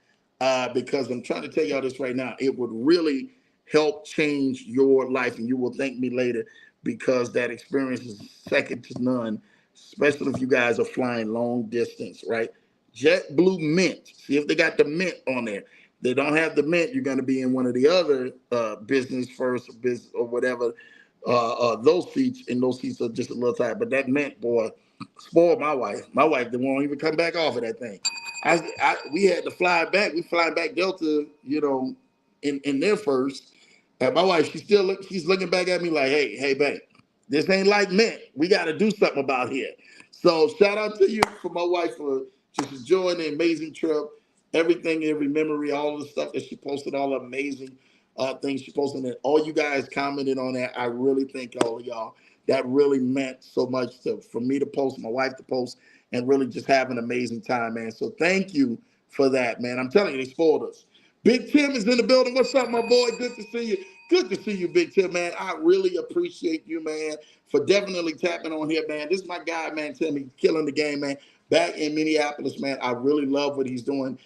because I'm trying to tell y'all this right now. It would really help change your life, and you will thank me later because that experience is second to none, especially if you guys are flying long distance, right? JetBlue Mint. See if they got the Mint on there. They don't have the Mint. You're going to be in one of the other business first or business or whatever. Those seats, and those seats are just a little tight. But that Mint, boy, spoiled my wife. My wife didn't want to even come back off of that thing. We had to fly back. We fly back Delta, in there first. And my wife, she's looking back at me like, hey, babe, this ain't like Mint. We got to do something about here. So shout out to you for my wife for just enjoying the amazing trip, everything, every memory, all the stuff that she posted, all the amazing things she posted, and all you guys commented on that. I really thank all of y'all. That really meant so much for me to post, my wife to post, and really just have an amazing time, man. So thank you for that, man. I'm telling you, they spoiled us. Big Tim is in the building. What's up, my boy? Good to see you. Good to see you, Big Tim, man. I really appreciate you, man, for definitely tapping on here, man. This is my guy, man, Timmy, killing the game, man. back in Minneapolis, man. I really love what he's doing.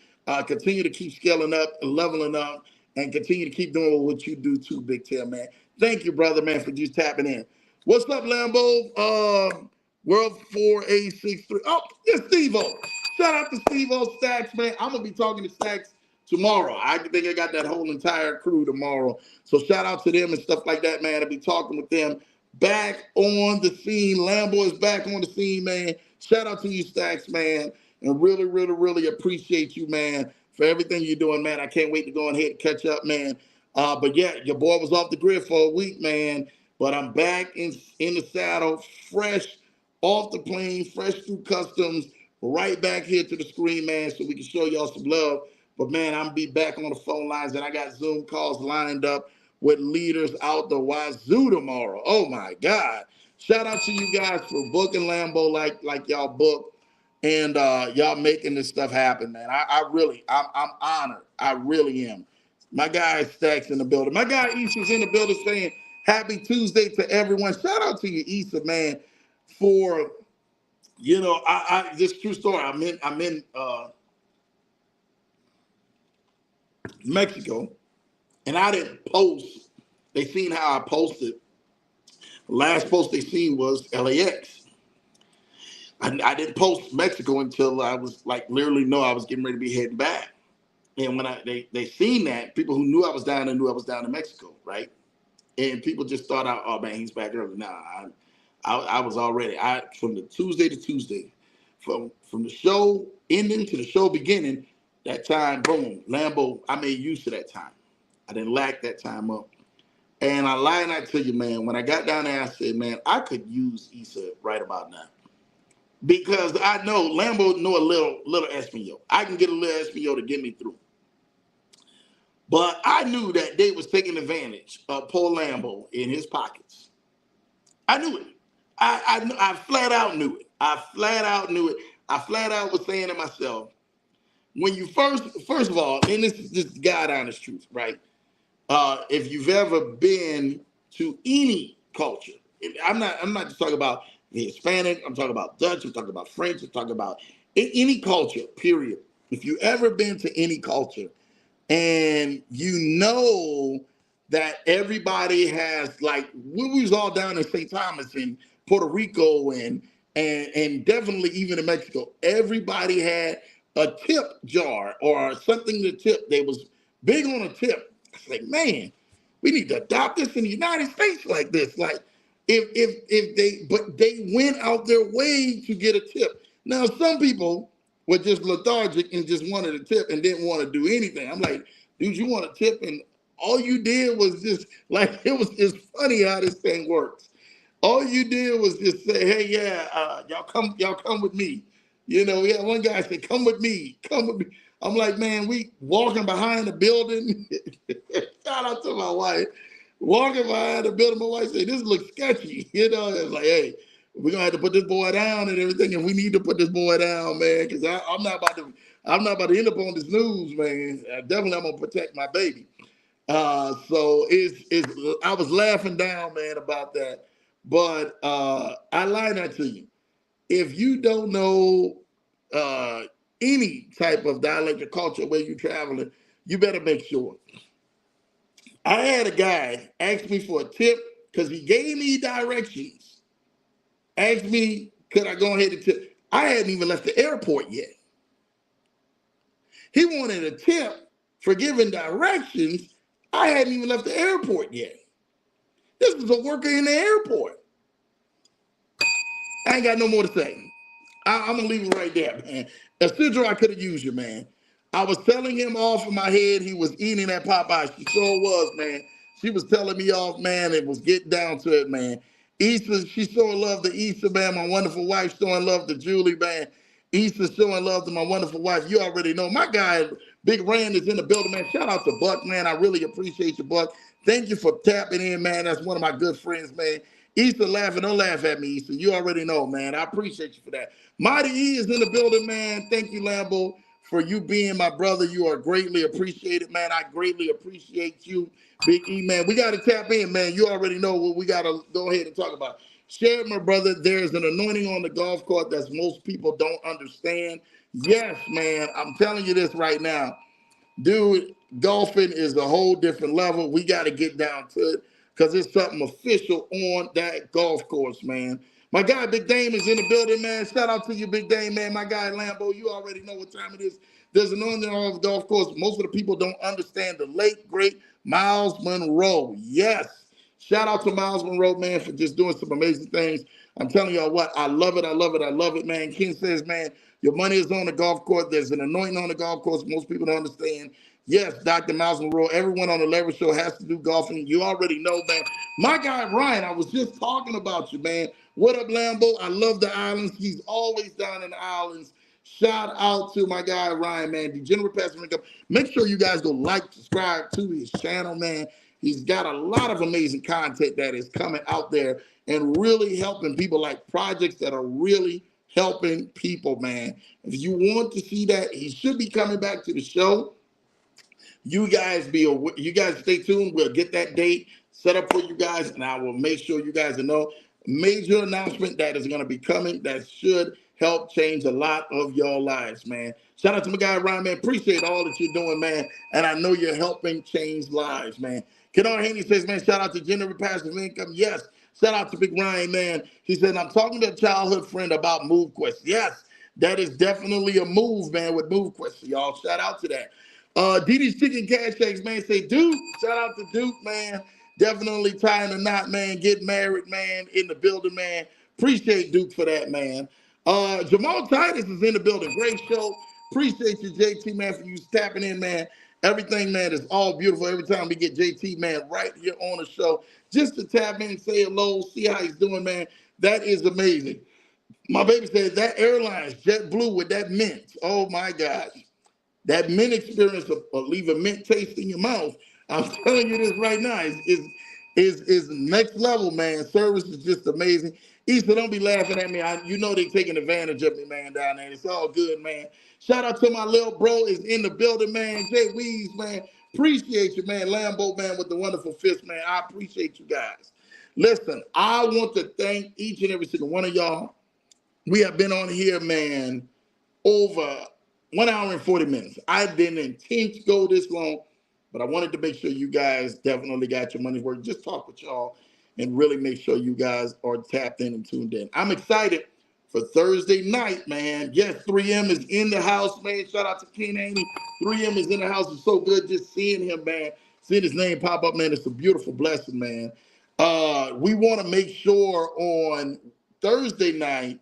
Continue to keep scaling up, leveling up, and continue to keep doing what you do too, Big Tim, man. Thank you, brother, man, for just tapping in. What's up, Lambo? World 4863. Oh, yeah, Steve-O. Shout out to Steve-O Stacks, man. I'm going to be talking to Stacks tomorrow. I think I got that whole entire crew tomorrow. So shout out to them and stuff like that, man. I'll be talking with them. Back on the scene. Lambo is back on the scene, man. Shout out to you, Stacks, man. And really, really, really appreciate you, man, for everything you're doing, man. I can't wait to go ahead and catch up, man. But yeah, your boy was off the grid for a week, man. But I'm back in the saddle, fresh off the plane, fresh through customs, right back here to the screen, man, so we can show y'all some love. But man, I'm be back on the phone lines, and I got Zoom calls lined up with leaders out the wazoo tomorrow. Oh my God! Shout out to you guys for booking Lambo like y'all book, and y'all making this stuff happen, man. I'm honored. I really am. My guy Stacks in the building. My guy Issa's in the building saying happy Tuesday to everyone. Shout out to you, Issa, man, for this true story. I'm in Mexico, and I didn't post. They seen how I posted. The last post they seen was LAX. I didn't post Mexico until I was like literally know I was getting ready to be heading back. And when they seen that, people who knew I was down there knew I was down in Mexico, right? And people just thought, oh man, he's back early. Nah, I was already. From the Tuesday to Tuesday, from the show ending to the show beginning, that time, boom, Lambo. I made use of that time. I didn't lack that time up. And I lie and I tell you, man, when I got down there, I said, man, I could use Issa right about now. Because I know Lambo know a little Espanol. I can get a little Espanol to get me through. But I knew that they was taking advantage of Paul Lambo in his pockets. I knew it. I flat out knew it. I flat out knew it. I flat out was saying to myself, when you first of all, and this is just God honest truth, right? If you've ever been to any culture, I'm not just talking about the Hispanic, I'm talking about Dutch, I'm talking about French, I'm talking about any culture, period. If you ever been to any culture and you know that everybody has, like, we was all down in St. Thomas and Puerto Rico and definitely even in Mexico, everybody had a tip jar or something to tip. They was big on a tip. I was like, man, we need to adopt this in the United States like this. Like, but they went out their way to get a tip. Now, some people were just lethargic and just wanted a tip and didn't want to do anything. I'm like, dude, you want a tip? And all you did was just, like, it's funny how this thing works. All you did was just say, hey, yeah, y'all come with me. Yeah, one guy said, come with me. I'm like, man, we walking behind the building. Shout out to my wife. Walking behind the building, my wife said, this looks sketchy. It's like, hey, we're gonna have to put this boy down and everything, and we need to put this boy down, man, because I'm not about to end up on this news, man. Definitely I'm gonna protect my baby. So I was laughing down, man, about that. But I lie not to you. If you don't know any type of dialect or culture where you're traveling, you better make sure. I had a guy ask me for a tip because he gave me directions. Asked me, could I go ahead and tip? I hadn't even left the airport yet. He wanted a tip for giving directions. I hadn't even left the airport yet. This was a worker in the airport. I ain't got no more to say. I'm going to leave it right there, man. Isidro, I could have used you, man. I was telling him off of my head he was eating that Popeye. She sure was, man. She was telling me off, man. It was getting down to it, man. Issa, she showing love to Issa, man. My wonderful wife showing love to Julie, man. Issa showing love to my wonderful wife. You already know. My guy, Big Rand, is in the building, man. Shout out to Buck, man. I really appreciate you, Buck. Thank you for tapping in, man. That's one of my good friends, man. Issa laughing, don't laugh at me, Issa. You already know, man. I appreciate you for that. Mighty E is in the building, man. Thank you, Lambo, for you being my brother. You are greatly appreciated, man. I greatly appreciate you, Big E, man. We got to tap in, man. You already know what we got to go ahead and talk about. Share it, my brother. There's an anointing on the golf court that most people don't understand. Yes, man, I'm telling you this right now. Dude, golfing is a whole different level. We got to get down to it because it's something official on that golf course, man. My guy Big Dame is in the building, man. Shout out to you, Big Dame, man. My guy Lambo, you already know what time it is. There's an on the golf course. Most of the people don't understand the late, great Miles Monroe. Yes. Shout out to Miles Monroe, man, for just doing some amazing things. I'm telling y'all what, I love it, I love it, I love it, man. King says, man, your money is on the golf course. There's an anointing on the golf course. Most people don't understand. Yes, Dr. Miles Monroe, everyone on the Leverage Show has to do golfing. You already know, man. My guy, Ryan, I was just talking about you, man. What up, Lambo? I love the islands. He's always down in the islands. Shout out to my guy, Ryan, man. Degenerate Passive Income. Make sure you guys go like, subscribe to his channel, man. He's got a lot of amazing content that is coming out there and really helping people, like projects that are really helping people, man. If you want to see that, he should be coming back to the show. You guys stay tuned. We'll get that date set up for you guys, and I will make sure you guys know. Major announcement that is going to be coming that should help change a lot of your lives, man. Shout out to my guy Ryan, man. Appreciate all that you're doing, man. And I know you're helping change lives, man. Kennard Haney says, man, shout out to Generate Passive Income. Yes. Shout out to Big Ryan, man. He said, I'm talking to a childhood friend about MoveQuest. Yes, that is definitely a move, man, with MoveQuest. So y'all, shout out to that. Didi's Chicken Cash Eggs, man, say, Duke, shout out to Duke, man. Definitely tying the knot, man. Get married, man, in the building, man. Appreciate Duke for that, man. Jamal Titus is in the building. Great show. Appreciate you, JT, man, for you tapping in, man. Everything, man, is all beautiful. Every time we get JT, man, right here on the show, just to tap in, say hello, see how he's doing, man. That is amazing. My baby said that airlines, JetBlue with that mint. Oh, my gosh. That mint experience of leave a mint taste in your mouth. I'm telling you this right now is next level, man. Service is just amazing. Issa, don't be laughing at me. You know they taking advantage of me, man, down there. It's all good, man. Shout out to my little bro is in the building, man. Jay Weeds, man. Appreciate you, man. Lambo, man, with the wonderful fist, man. I appreciate you guys. Listen, I want to thank each and every single one of y'all. We have been on here, man, over 1 hour and 40 minutes. I didn't intend to go this long, but I wanted to make sure you guys definitely got your money's worth. Just talk with y'all and really make sure you guys are tapped in and tuned in. I'm excited for Thursday night, man. Yes, 3M is in the house, man. Shout out to Ken Haney. 3M is in the house. It's so good just seeing him, man. Seeing his name pop up, man. It's a beautiful blessing, man. We want to make sure on Thursday night,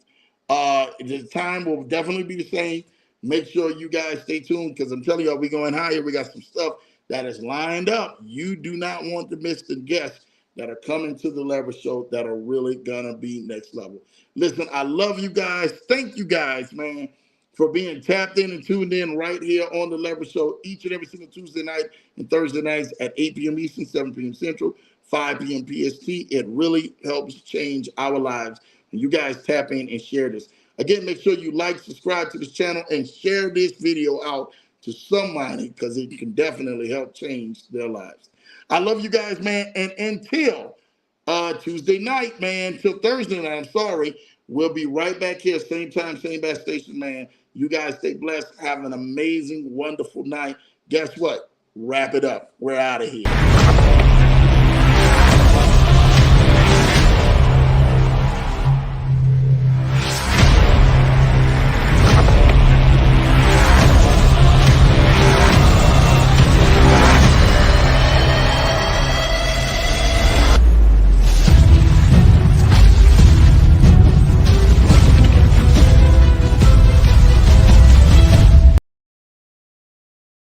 the time will definitely be the same. Make sure you guys stay tuned because I'm telling y'all, we're going higher. We got some stuff that is lined up. You do not want to miss the guests that are coming to the Leverage Show that are really going to be next level. Listen, I love you guys. Thank you guys, man, for being tapped in and tuned in right here on the Leverage Show each and every single Tuesday night and Thursday nights at 8 p.m. Eastern, 7 p.m. Central, 5 p.m. PST. It really helps change our lives. And you guys tap in and share this. Again, make sure you like, subscribe to this channel, and share this video out to somebody because it can definitely help change their lives. I love you guys, man. And until Tuesday night, man, till Thursday night, I'm sorry, we'll be right back here, same time, same bad station, man. You guys stay blessed. Have an amazing, wonderful night. Guess what? Wrap it up. We're out of here.